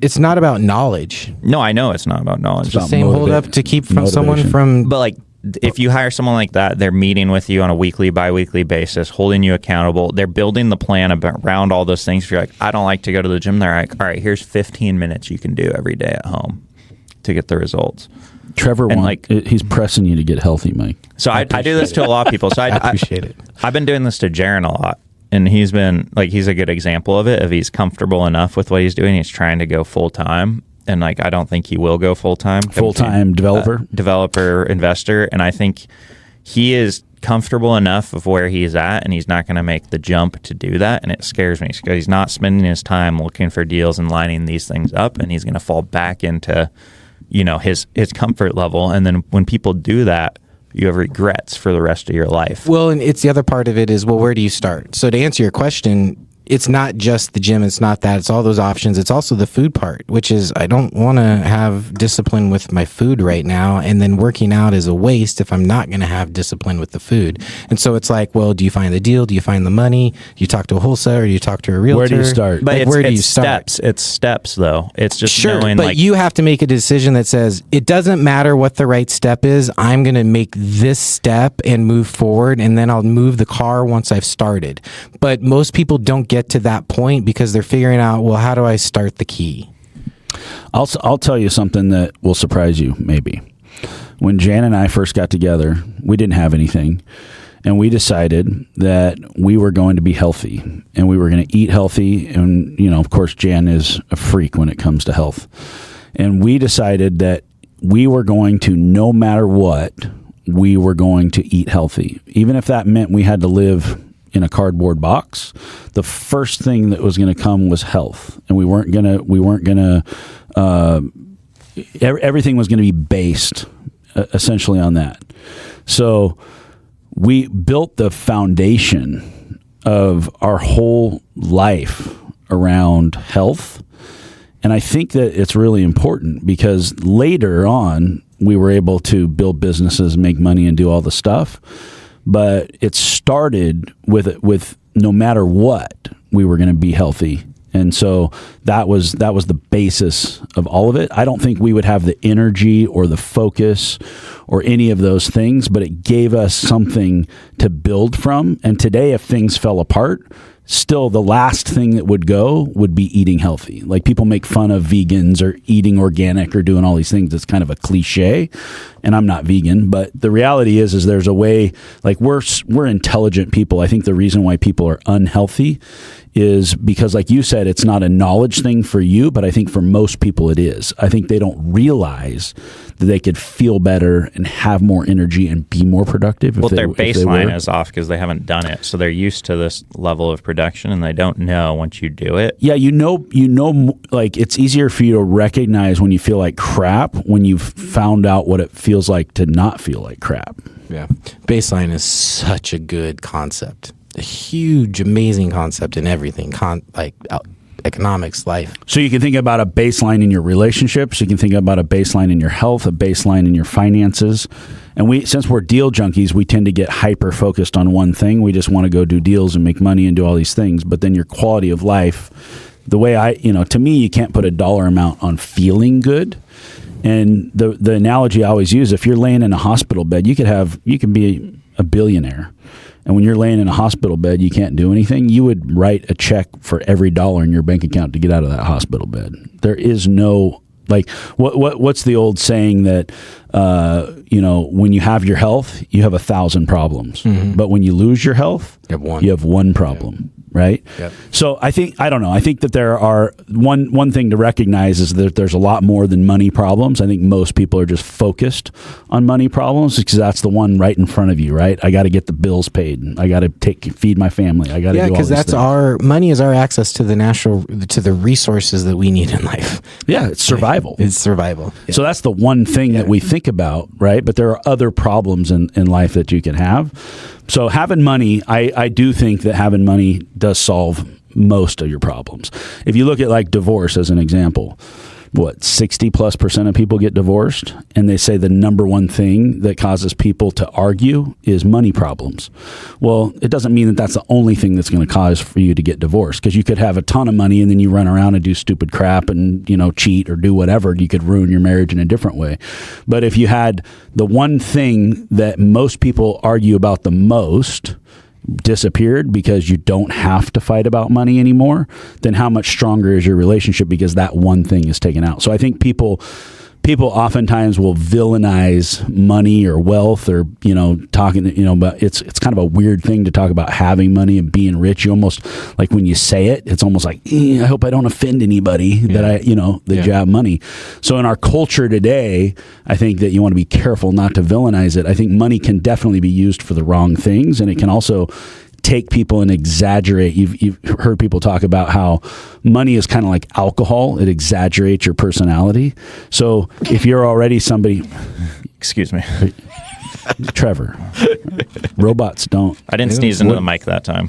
Speaker 2: It's not about knowledge.
Speaker 3: No, I know it's not about knowledge.
Speaker 2: It's the same holdup to keep from someone from.
Speaker 3: But if you hire someone like that, they're meeting with you on a weekly, bi-weekly basis, holding you accountable. They're building the plan around all those things. If you're like, I don't like to go to the gym, they're like, all right, here's 15 minutes you can do every day at home to get the results.
Speaker 1: Trevor, he's pressing you to get healthy, Mike.
Speaker 3: So I do this to a lot of people. So I
Speaker 2: appreciate it.
Speaker 3: I've been doing this to Jaron a lot. And he's been he's a good example of it. If he's comfortable enough with what he's doing, he's trying to go full time. And I don't think he will go full time. Developer, investor. And I think he is comfortable enough of where he's at, and he's not going to make the jump to do that. And it scares me because he's not spending his time looking for deals and lining these things up, and he's going to fall back into his comfort level. And then when people do that, you have regrets for the rest of your life.
Speaker 2: Well, and it's the other part of it is, where do you start? So to answer your question, it's not just the gym. It's not that. It's all those options. It's also the food part, which is I don't want to have discipline with my food right now. And then working out is a waste if I'm not going to have discipline with the food. And so it's like, well, do you find the deal? Do you find the money? Do you talk to a wholesaler? Do you talk to a realtor?
Speaker 1: Where do you start?
Speaker 3: But where do you start? It's steps, though. It's just knowing.
Speaker 2: But you have to make a decision that says, it doesn't matter what the right step is. I'm going to make this step and move forward. And then I'll move the car once I've started. But most people don't get to that point because they're figuring out, well, how do I start the key?
Speaker 1: I'll tell you something that will surprise you, maybe. When Jan and I first got together, we didn't have anything, and we decided that we were going to be healthy, and we were going to eat healthy, and, of course, Jan is a freak when it comes to health. And we decided that we were going to, no matter what, we were going to eat healthy. Even if that meant we had to live in a cardboard box, the first thing that was going to come was health, and we weren't going to everything was going to be based essentially on that. So we built the foundation of our whole life around health, and I think that it's really important because later on we were able to build businesses, make money, and do all the stuff. But it started with no matter what, we were going to be healthy. And so that was the basis of all of it. I don't think we would have the energy or the focus or any of those things, but it gave us something to build from. And today, if things fell apart, still the last thing that would go would be eating healthy. Like, people make fun of vegans or eating organic or doing all these things. It's kind of a cliche, and I'm not vegan, but the reality is there's a way, like, we're intelligent people. I think the reason why people are unhealthy is because, like you said, it's not a knowledge thing for you, but I think for most people it is. I think they don't realize that they could feel better and have more energy and be more productive.
Speaker 3: Well, their baseline is off because they haven't done it. So they're used to this level of production and they don't know once you do it.
Speaker 1: Yeah, you know, like it's easier for you to recognize when you feel like crap when you've found out what it feels like to not feel like crap.
Speaker 2: Yeah. Baseline is such a good concept. A huge, amazing concept in everything, economics, life.
Speaker 1: So you can think about a baseline in your relationships. You can think about a baseline in your health, a baseline in your finances. And since we're deal junkies, we tend to get hyper focused on one thing. We just want to go do deals and make money and do all these things. But then your quality of life, the way to me, you can't put a dollar amount on feeling good. And the analogy I always use, if you're laying in a hospital bed, you can be a billionaire. And when you're laying in a hospital bed, you can't do anything. You would write a check for every dollar in your bank account to get out of that hospital bed. There is no, like, what's the old saying that, when you have your health, you have 1,000 problems. Mm-hmm. But when you lose your health, you have one problem. Right.
Speaker 2: Yep.
Speaker 1: So I think that there are one thing to recognize is that there's a lot more than money problems. I think most people are just focused on money problems because that's the one right in front of you. Right. I got to get the bills paid. And I got to feed my family. I got to do all
Speaker 2: because
Speaker 1: these
Speaker 2: that's
Speaker 1: things.
Speaker 2: Money is our access to the resources that we need in life.
Speaker 1: Yeah. It's survival.
Speaker 2: It's survival. Yeah.
Speaker 1: So that's the one thing that we think about. Right. But there are other problems in life that you can have. So having money, I do think that having money does solve most of your problems. If you look at like divorce as an example, 60+% of people get divorced, and they say the number one thing that causes people to argue is money problems. Well, it doesn't mean that that's the only thing that's going to cause for you to get divorced, because you could have a ton of money and then you run around and do stupid crap and, cheat or do whatever. You could ruin your marriage in a different way. But if you had the one thing that most people argue about the most disappeared because you don't have to fight about money anymore, then how much stronger is your relationship because that one thing is taken out? So I think people oftentimes will villainize money or wealth or, talking, but it's kind of a weird thing to talk about having money and being rich. You almost, like when you say it, it's almost like, I hope I don't offend anybody that you have money. So in our culture today, I think that you want to be careful not to villainize it. I think money can definitely be used for the wrong things, and it can also take people and exaggerate. You've heard people talk about how money is kind of like alcohol. It exaggerates your personality. So if you're already somebody...
Speaker 3: Excuse me.
Speaker 1: Trevor, robots don't...
Speaker 3: I didn't sneeze into the mic that time.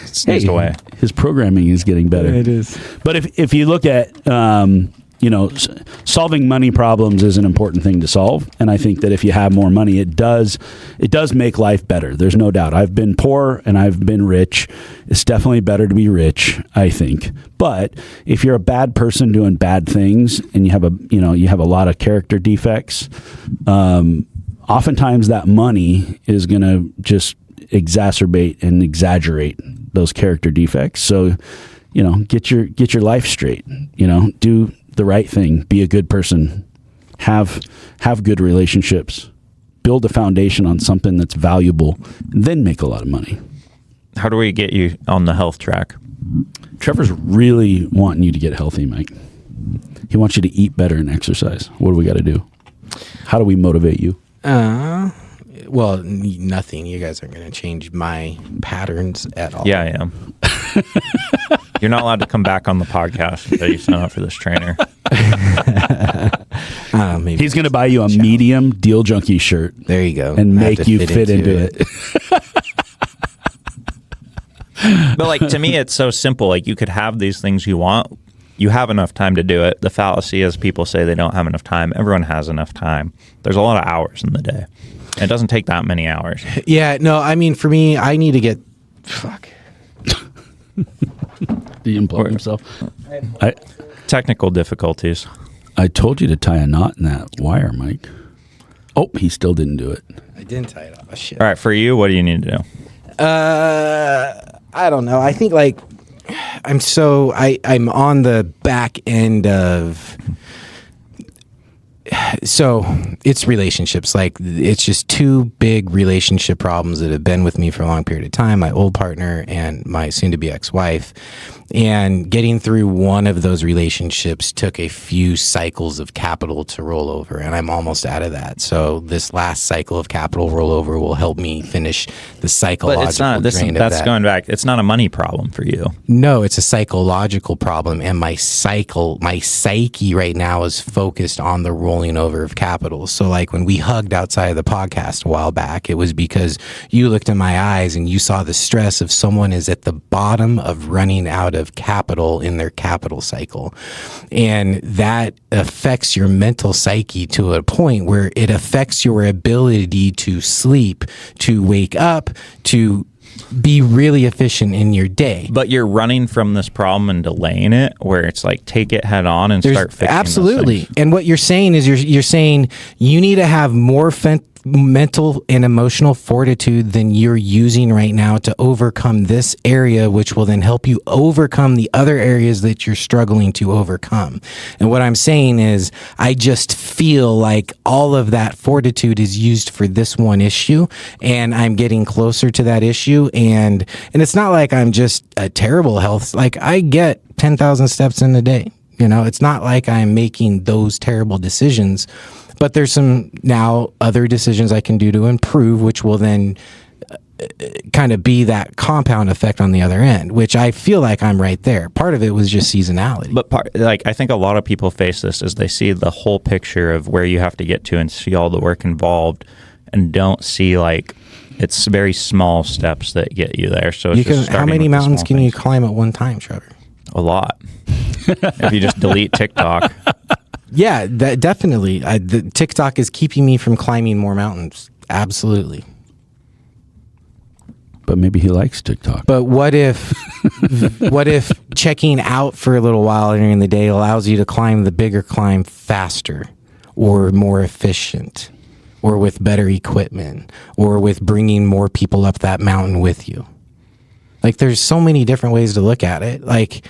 Speaker 3: Sneezed away.
Speaker 1: His programming is getting better.
Speaker 2: It is.
Speaker 1: But if you look at... solving money problems is an important thing to solve. And I think that if you have more money, it does make life better. There's no doubt. I've been poor and I've been rich. It's definitely better to be rich, I think. But if you're a bad person doing bad things and you have a lot of character defects, oftentimes that money is going to just exacerbate and exaggerate those character defects. So, get your life straight, do the right thing, be a good person, have good relationships, build a foundation on something that's valuable, then make a lot of money.
Speaker 3: How do we get you on the health track?
Speaker 1: Trevor's really wanting you to get healthy, Mike. He wants you to eat better and exercise. What do we got to do? How do we motivate you?
Speaker 2: Well, nothing. You guys aren't going to change my patterns at all.
Speaker 3: Yeah, I am. You're not allowed to come back on the podcast until you sign up for this trainer.
Speaker 1: Maybe he's going to buy you a medium Deal Junkie shirt.
Speaker 2: There you go.
Speaker 1: And make you fit into it.
Speaker 3: But like, to me, it's so simple. Like, you could have these things you want. You have enough time to do it. The fallacy is people say they don't have enough time. Everyone has enough time. There's a lot of hours in the day. And it doesn't take that many hours.
Speaker 2: Yeah, no, I mean, for me, I need to get... Fuck.
Speaker 1: Did he implode himself?
Speaker 3: Technical difficulties.
Speaker 1: I told you to tie a knot in that wire, Mike. Oh, he still didn't do it.
Speaker 2: I didn't tie it off. Shit.
Speaker 3: All right, for you, what do you need to do?
Speaker 2: I don't know. I think I'm on the back end of So it's relationships. Like, it's just two big relationship problems that have been with me for a long period of time, my old partner and my soon-to-be ex-wife. And getting through one of those relationships took a few cycles of capital to roll over, and I'm almost out of that. So this last cycle of capital rollover will help me finish the psychological
Speaker 3: But it's not,
Speaker 2: drain of
Speaker 3: that's
Speaker 2: that.
Speaker 3: going back. It's not a money problem for you.
Speaker 2: No, it's a psychological problem, and my psyche right now is focused on the rolling over of capital. So like when we hugged outside of the podcast a while back, it was because you looked in my eyes and you saw the stress of someone is at the bottom of running out of capital in their capital cycle. And that affects your mental psyche to a point where it affects your ability to sleep, to wake up, to be really efficient in your day.
Speaker 3: But you're running from this problem and delaying it, where it's like, take it head on and start fixing
Speaker 2: absolutely.
Speaker 3: those things.
Speaker 2: And what you're saying is you're saying you need to have more mental and emotional fortitude than you're using right now to overcome this area, which will then help you overcome the other areas that you're struggling to overcome. And what I'm saying is, I just feel like all of that fortitude is used for this one issue, and I'm getting closer to that issue. And it's not like I'm just a terrible health. Like, I get 10,000 steps in a day. You know, it's not like I'm making those terrible decisions. But there's some now other decisions I can do to improve, which will then kind of be that compound effect on the other end, which I feel like I'm right there. Part of it was just seasonality.
Speaker 3: But I think a lot of people face this as they see the whole picture of where you have to get to and see all the work involved, and don't see like it's very small steps that get you there. So it's just
Speaker 2: how many mountains can you climb at one time, Trevor?
Speaker 3: A lot. If you just delete TikTok.
Speaker 2: Yeah, that definitely. The TikTok is keeping me from climbing more mountains. Absolutely.
Speaker 1: But maybe he likes TikTok.
Speaker 2: But what if checking out for a little while during the day allows you to climb the bigger climb faster, or more efficient, or with better equipment, or with bringing more people up that mountain with you? Like, there's so many different ways to look at it. Like,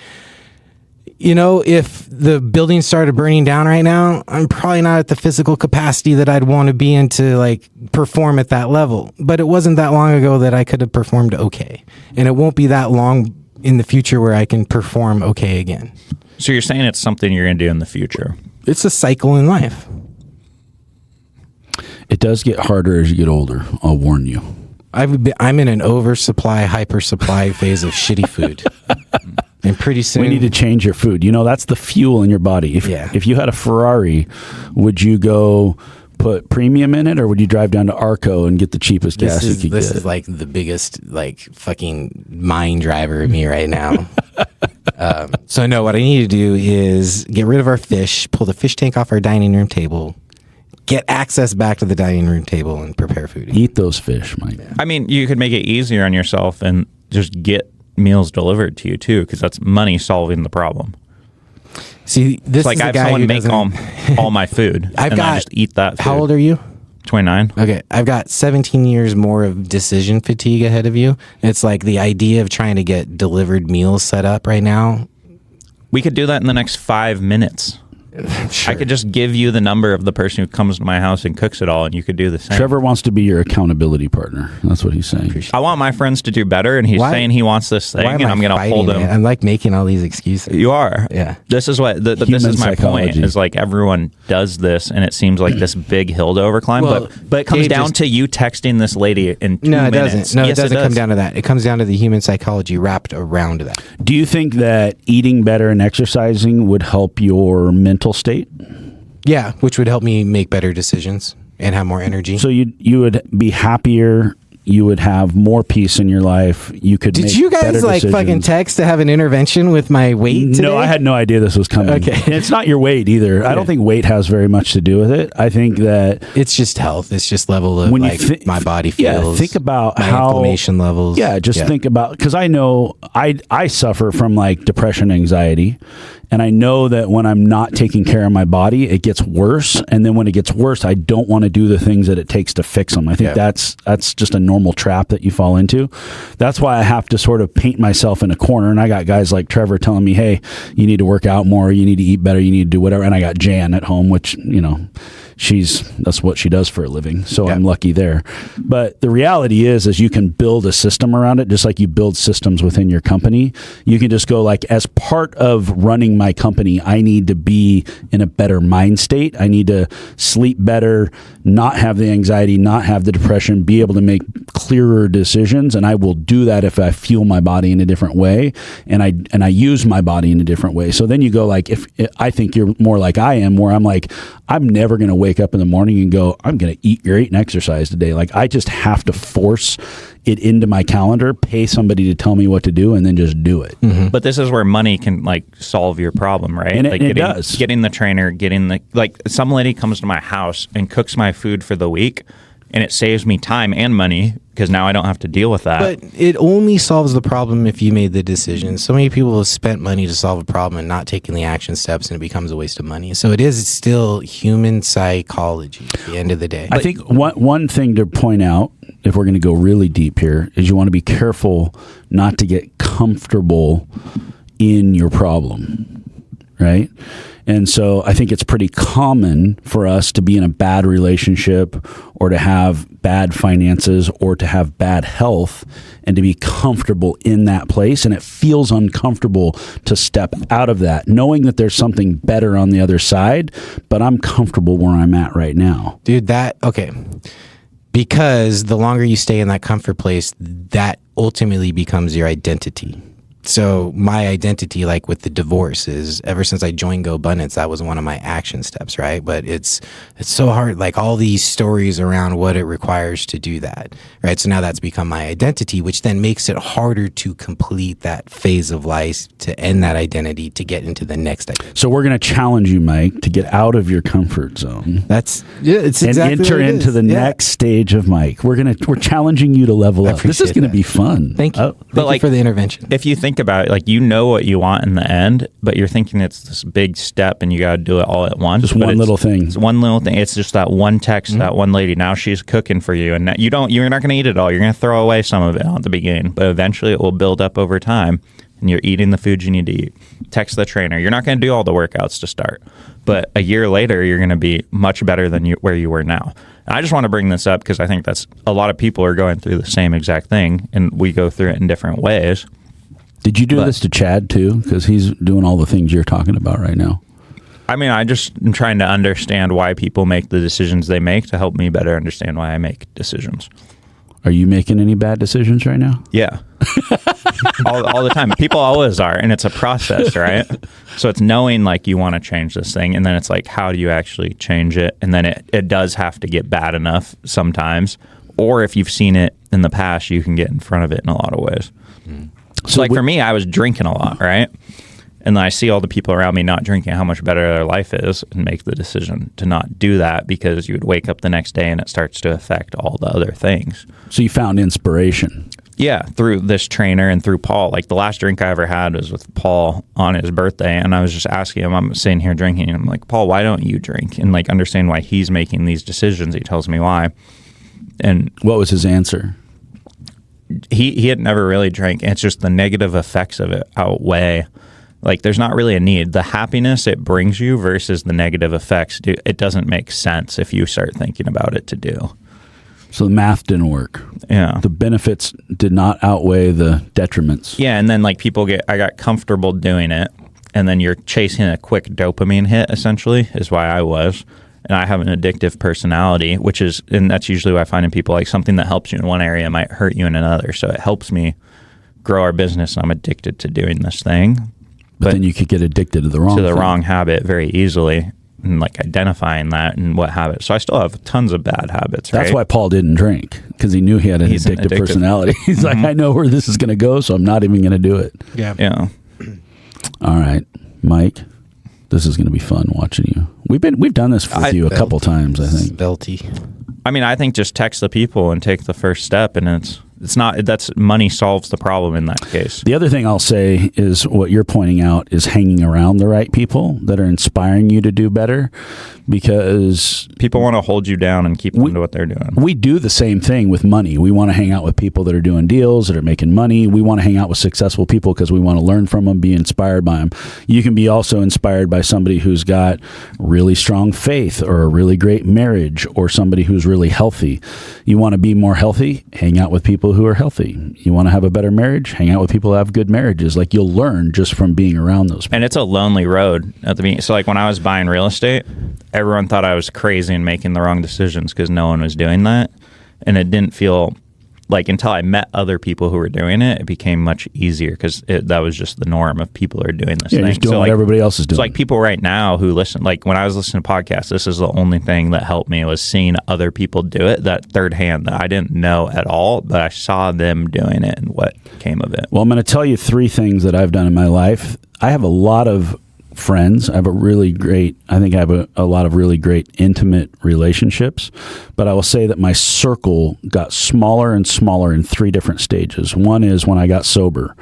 Speaker 2: you know, if the building started burning down right now, I'm probably not at the physical capacity that I'd want to be in to like perform at that level. But it wasn't that long ago that I could have performed okay. And it won't be that long in the future where I can perform okay again.
Speaker 3: So you're saying it's something you're going to do in the future?
Speaker 2: It's a cycle in life.
Speaker 1: It does get harder as you get older. I'll warn you.
Speaker 2: I'm in an oversupply, hypersupply phase of shitty food. And pretty soon...
Speaker 1: We need to change your food. You know, that's the fuel in your body. If you had a Ferrari, would you go put premium in it, or would you drive down to Arco and get the cheapest gas you could get?
Speaker 2: This is like the biggest like fucking mind driver of me right now. So no, what I need to do is get rid of our fish, pull the fish tank off our dining room table, get access back to the dining room table, and prepare food.
Speaker 1: Eat those fish, Mike. Yeah.
Speaker 3: I mean, you could make it easier on yourself and just get meals delivered to you too, because that's money solving the problem.
Speaker 2: See, this
Speaker 3: it's like
Speaker 2: is
Speaker 3: I have someone make all my food. I just eat that food.
Speaker 2: How old are you?
Speaker 3: 29.
Speaker 2: Okay, I've got 17 years more of decision fatigue ahead of you. It's like the idea of trying to get delivered meals set up right now.
Speaker 3: We could do that in the next 5 minutes.
Speaker 2: Sure.
Speaker 3: I could just give you the number of the person who comes to my house and cooks it all, and you could do the same.
Speaker 1: Trevor wants to be your accountability partner. That's what he's saying.
Speaker 3: I want my friends to do better, and he's saying he wants this thing, and I'm going to hold him.
Speaker 2: I'm like making all these excuses.
Speaker 3: You are.
Speaker 2: Yeah.
Speaker 3: This is what this is my point. Is like everyone does this, and it seems like this big hill to overclimb.
Speaker 2: Well,
Speaker 3: but it comes down to you texting this lady in 2 minutes.
Speaker 2: No, it doesn't. No,
Speaker 3: yes,
Speaker 2: it doesn't come down to that. It comes down to the human psychology wrapped around that.
Speaker 1: Do you think that eating better and exercising would help your mental state?
Speaker 2: Yeah, which would help me make better decisions and have more energy.
Speaker 1: So you would be happier. You would have more peace in your life. You could.
Speaker 2: Did you guys like fucking text to have an intervention with my weight today?
Speaker 1: No, I had no idea this was coming.
Speaker 2: Okay,
Speaker 1: and it's not your weight either. I don't think weight has very much to do with it. I think that
Speaker 2: it's just health. It's just level of like my body feels.
Speaker 1: Yeah, think about
Speaker 2: my
Speaker 1: how
Speaker 2: inflammation levels.
Speaker 1: Yeah, think about, because I know I suffer from like depression, anxiety. And I know that when I'm not taking care of my body, it gets worse. And then when it gets worse, I don't want to do the things that it takes to fix them. I think that's just a normal trap that you fall into. That's why I have to sort of paint myself in a corner. And I got guys like Trevor telling me, hey, you need to work out more. You need to eat better. You need to do whatever. And I got Jan at home, which, you know, that's what she does for a living. So I'm lucky there. But the reality is you can build a system around it, just like you build systems within your company. You can just go like, as part of running my company, I need to be in a better mind state. I need to sleep better, not have the anxiety, not have the depression, be able to make clearer decisions. And I will do that if I fuel my body in a different way and I use my body in a different way. So then you go like, if I think you're more like I am, where I'm like, I'm never going to wake up in the morning and go, I'm going to eat great and exercise today. Like, I just have to force it into my calendar, pay somebody to tell me what to do, and then just do it.
Speaker 3: Mm-hmm. But this is where money can like solve your problem, right?
Speaker 1: And
Speaker 3: like
Speaker 1: it does.
Speaker 3: Getting the trainer, some lady comes to my house and cooks my food for the week, and it saves me time and money because now I don't have to deal with that.
Speaker 2: But it only solves the problem if you made the decision. So many people have spent money to solve a problem and not taking the action steps, and it becomes a waste of money. So it is still human psychology at the end of the day.
Speaker 1: I think one thing to point out, if we're going to go really deep here, is you want to be careful not to get comfortable in your problem, right? And so I think it's pretty common for us to be in a bad relationship or to have bad finances or to have bad health and to be comfortable in that place. And it feels uncomfortable to step out of that, knowing that there's something better on the other side, but I'm comfortable where I'm at right now.
Speaker 2: Dude, okay. Because the longer you stay in that comfort place, that ultimately becomes your identity. So my identity, like with the divorce, is ever since I joined Go Abundance, that was one of my action steps, right? But it's so hard, like all these stories around what it requires to do that, right? So now that's become my identity, which then makes it harder to complete that phase of life, to end that identity, to get into the next identity.
Speaker 1: So we're going to challenge you, Mike, to get out of your comfort zone.
Speaker 2: It's exactly
Speaker 1: and enter into the next stage of Mike. We're challenging you to level up. This is going to be fun.
Speaker 2: Thank you. Thank you for the intervention.
Speaker 3: If you think about it, like, you know what you want in the end, but you're thinking it's this big step and you got to do it all at once.
Speaker 1: Just one little thing.
Speaker 3: It's one little thing. It's just that one text, that one lady. Now she's cooking for you, and you're not going to eat it all. You're going to throw away some of it at the beginning, but eventually it will build up over time, and you're eating the food you need to eat. Text the trainer. You're not going to do all the workouts to start, but a year later you're going to be much better than where you were now. And I just want to bring this up because I think that's a lot of people are going through the same exact thing, and we go through it in different ways.
Speaker 1: Did you do this to Chad too? Because he's doing all the things you're talking about right now.
Speaker 3: I mean, I just am trying to understand why people make the decisions they make to help me better understand why I make decisions.
Speaker 1: Are you making any bad decisions right now?
Speaker 3: Yeah. all the time. People always are, and it's a process, right? So it's knowing like you want to change this thing, and then it's like, how do you actually change it? And then it does have to get bad enough sometimes, or if you've seen it in the past, you can get in front of it in a lot of ways. So like for me, I was drinking a lot, right? And then I see all the people around me not drinking, how much better their life is, and make the decision to not do that, because you would wake up the next day and it starts to affect all the other things.
Speaker 1: So you found inspiration.
Speaker 3: Yeah, through this trainer and through Paul. Like the last drink I ever had was with Paul on his birthday, and I was just asking him, I'm sitting here drinking, and I'm like, Paul, why don't you drink? And like understand why he's making these decisions. He tells me why. And
Speaker 1: what was his answer?
Speaker 3: He had never really drank. It's just the negative effects of it outweigh. Like there's not really a need. The happiness it brings you versus the negative effects, it doesn't make sense if you start thinking about it to do.
Speaker 1: So the math didn't work.
Speaker 3: Yeah.
Speaker 1: The benefits did not outweigh the detriments.
Speaker 3: Yeah, and then like I got comfortable doing it, and then you're chasing a quick dopamine hit, essentially, is why I was. And I have an addictive personality, and that's usually what I find in people, like something that helps you in one area might hurt you in another. So it helps me grow our business, and I'm addicted to doing this thing.
Speaker 1: But then you could get addicted to the wrong
Speaker 3: habit very easily, and like identifying that and what habit. So I still have tons of bad habits.
Speaker 1: That's why Paul didn't drink, because he knew he had an addictive personality. He's like, I know where this is going to go, so I'm not even going to do it.
Speaker 3: Yeah.
Speaker 1: All right, Mike. This is going to be fun watching you. We've done this with you a couple times, I think.
Speaker 2: Belty.
Speaker 3: I mean, I think just text the people and take the first step, and It's not, that's money solves the problem in that case.
Speaker 1: The other thing I'll say is what you're pointing out is hanging around the right people that are inspiring you to do better, because
Speaker 3: people want to hold you down and keep them to what they're doing.
Speaker 1: We do the same thing with money. We want to hang out with people that are doing deals, that are making money. We want to hang out with successful people because we want to learn from them, be inspired by them. You can be also inspired by somebody who's got really strong faith or a really great marriage, or somebody who's really healthy. You want to be more healthy? Hang out with people who are healthy. You want to have a better marriage? Hang out with people who have good marriages. Like, you'll learn just from being around those people.
Speaker 3: And it's a lonely road at the beginning. So like when I was buying real estate, everyone thought I was crazy and making the wrong decisions because no one was doing that. And it didn't feel like, until I met other people who were doing it, it became much easier because that was just the norm of people who are doing this thing.
Speaker 1: Just doing what everybody else is doing.
Speaker 3: It's like people right now who listen, like when I was listening to podcasts, this is the only thing that helped me was seeing other people do it, that third hand that I didn't know at all, but I saw them doing it and what came of it.
Speaker 1: Well, I'm going to tell you 3 things that I've done in my life. I have a lot of friends. I have a lot of really great intimate relationships, but I will say that my circle got smaller and smaller in 3 different stages. One is when I got sober.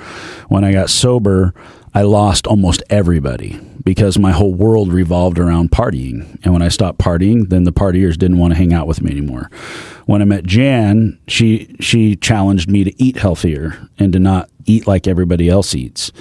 Speaker 1: When I got sober, I lost almost everybody because my whole world revolved around partying. And when I stopped partying, then the partiers didn't want to hang out with me anymore. When I met Jan, she challenged me to eat healthier and to not eat like everybody else eats.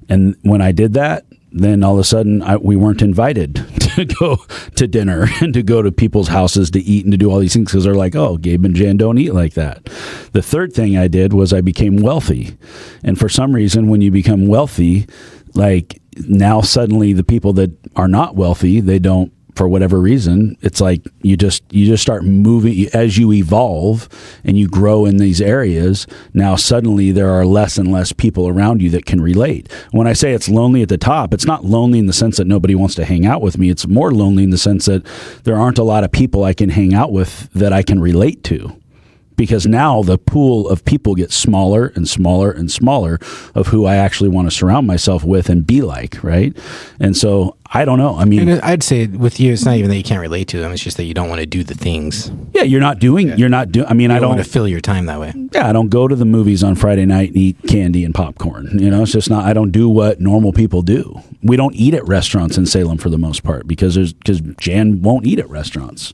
Speaker 1: And when I did that, then all of a sudden we weren't invited to go to dinner and to go to people's houses to eat and to do all these things because they're like, oh, Gabe and Jan don't eat like that. The third thing I did was I became wealthy. And for some reason, when you become wealthy, like now suddenly the people that are not wealthy, they don't, for whatever reason, it's like you just start moving as you evolve and you grow in these areas. Now suddenly there are less and less people around you that can relate. When I say it's lonely at the top, it's not lonely in the sense that nobody wants to hang out with me. It's more lonely in the sense that there aren't a lot of people I can hang out with that I can relate to. Because now the pool of people gets smaller and smaller and smaller of who I actually want to surround myself with and be like, right? And so I don't know. I mean,
Speaker 2: and I'd say with you, it's not even that you can't relate to them. It's just that you don't want to do the things.
Speaker 1: Yeah, you're not doing. I mean, I don't
Speaker 2: want to fill your time that way.
Speaker 1: Yeah, I don't go to the movies on Friday night and eat candy and popcorn. You know, it's just not. I don't do what normal people do. We don't eat at restaurants in Salem for the most part because Jan won't eat at restaurants.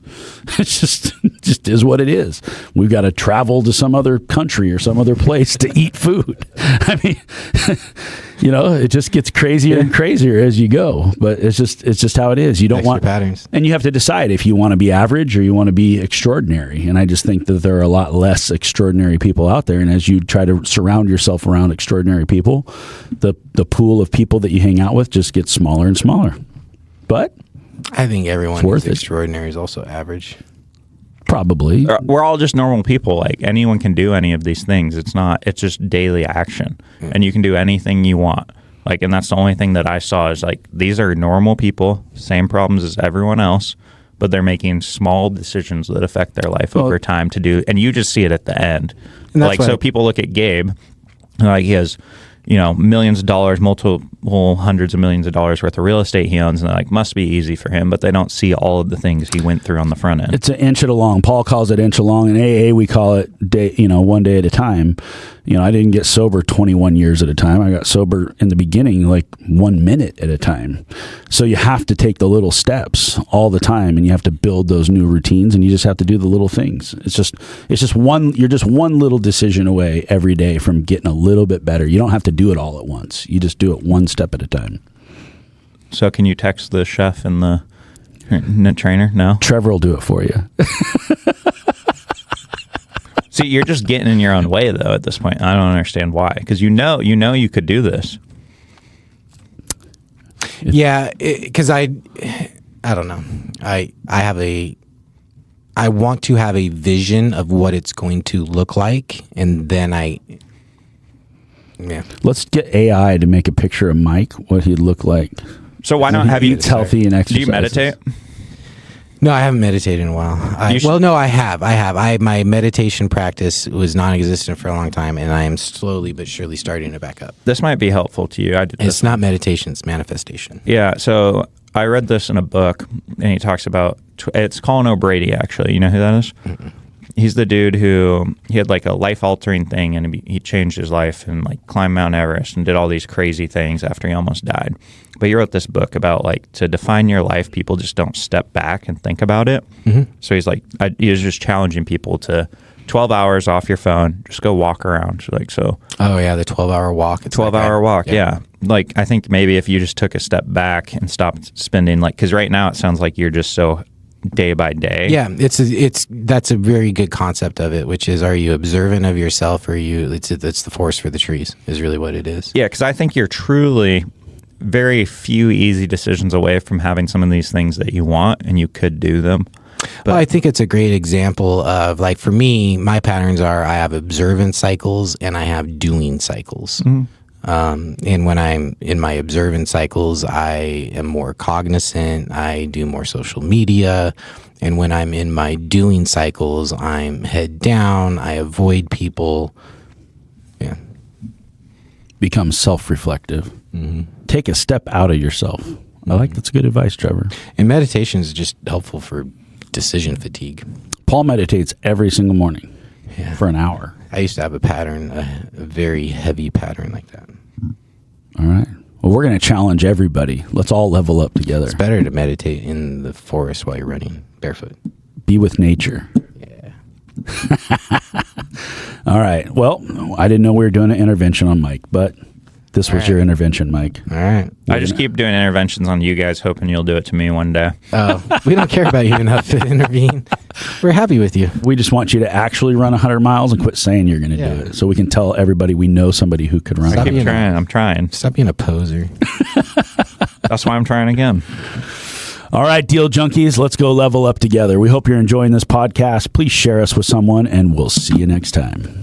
Speaker 1: It's just is what it is. We've got to travel to some other country or some other place to eat food. I mean, you know, it just gets crazier and crazier as you go. But it's just how it is. You don't want
Speaker 2: patterns,
Speaker 1: and you have to decide if you want to be average or you want to be extraordinary. And I just think that there are a lot less extraordinary people out there. And as you try to surround yourself around extraordinary people, the pool of people that you hang out with just gets smaller and smaller. But
Speaker 2: I think everyone who's extraordinary is also average.
Speaker 1: Probably.
Speaker 3: We're all just normal people. Like anyone can do any of these things. It's just daily action. And you can do anything you want. Like, and that's the only thing that I saw is like, these are normal people, same problems as everyone else, but they're making small decisions that affect their life over time to do. And you just see it at the end. Like, so people look at Gabe, like he has, you know, millions of dollars, multiple hundreds of millions of dollars worth of real estate he owns, and they're like, must be easy for him, but they don't see all of the things he went through on the front end.
Speaker 1: It's an inch along. Paul calls it inch along. In AA, we call it one day at a time. You know, I didn't get sober 21 years at a time. I got sober in the beginning, like 1 minute at a time. So you have to take the little steps all the time, and you have to build those new routines, and you just have to do the little things. You're just one little decision away every day from getting a little bit better. You don't have to do it all at once. You just do it one step at a time.
Speaker 3: So can you text the chef and the trainer? No?
Speaker 1: Trevor will do it for you.
Speaker 3: See, you're just getting in your own way, though, at this point. I don't understand why. Because you know you could do this.
Speaker 2: Yeah, because I don't know. I want to have a vision of what it's going to look like, and then
Speaker 1: Let's get AI to make a picture of Mike, what he'd look like.
Speaker 3: So why not have you
Speaker 1: eats healthy and exercises?
Speaker 3: Do you meditate?
Speaker 2: No, I haven't meditated in a while. I have. My meditation practice was non-existent for a long time, and I am slowly but surely starting to back up.
Speaker 3: This might be helpful to you.
Speaker 2: It's not meditation; it's manifestation.
Speaker 3: Yeah. So I read this in a book, and he talks about it's Colin O'Brady. Actually, you know who that is? Mm-mm. he's the dude who he had like a life altering thing, and he changed his life and like climbed Mount Everest and did all these crazy things after he almost died. But he wrote this book about like to define your life, people just don't step back and think about it. So he's like, he was just challenging people to 12 hours off your phone, just go walk around. Like, so.
Speaker 2: Oh yeah, the 12-hour walk.
Speaker 3: 12-hour walk. Yeah. Like, I think maybe if you just took a step back and stopped spending, like, because right now it sounds like you're just so day by day.
Speaker 2: Yeah, that's a very good concept of it, which is, are you observant of yourself, or it's the forest for the trees is really what it is.
Speaker 3: Yeah, because I think you're truly very few easy decisions away from having some of these things that you want, and you could do them.
Speaker 2: Well, I think it's a great example of, like, for me, my patterns are I have observant cycles and I have doing cycles. And when I'm in my observant cycles, I am more cognizant. I do more social media. And when I'm in my doing cycles, I'm head down. I avoid people. Yeah.
Speaker 1: Become self-reflective. Take a step out of yourself. I like that's good advice, Trevor.
Speaker 2: And meditation is just helpful for decision fatigue.
Speaker 1: Paul meditates every single morning for an hour.
Speaker 2: I used to have a pattern, a very heavy pattern like that.
Speaker 1: All right. Well, we're going to challenge everybody. Let's all level up together.
Speaker 2: It's better to meditate in the forest while you're running barefoot.
Speaker 1: Be with nature.
Speaker 2: Yeah.
Speaker 1: All right. Well, I didn't know we were doing an intervention on Mike, but this was your intervention, Mike.
Speaker 2: All right.
Speaker 3: I just keep doing interventions on you guys, hoping you'll do it to me one day.
Speaker 2: Oh, we don't care about you enough to intervene. We're happy with you.
Speaker 1: We just want you to actually run 100 miles and quit saying you're going to do it, so we can tell everybody we know somebody who could run.
Speaker 3: I keep trying. I'm trying.
Speaker 2: Stop being a poser.
Speaker 3: That's why I'm trying again.
Speaker 1: All right, Deal Junkies, let's go level up together. We hope you're enjoying this podcast. Please share us with someone, and we'll see you next time.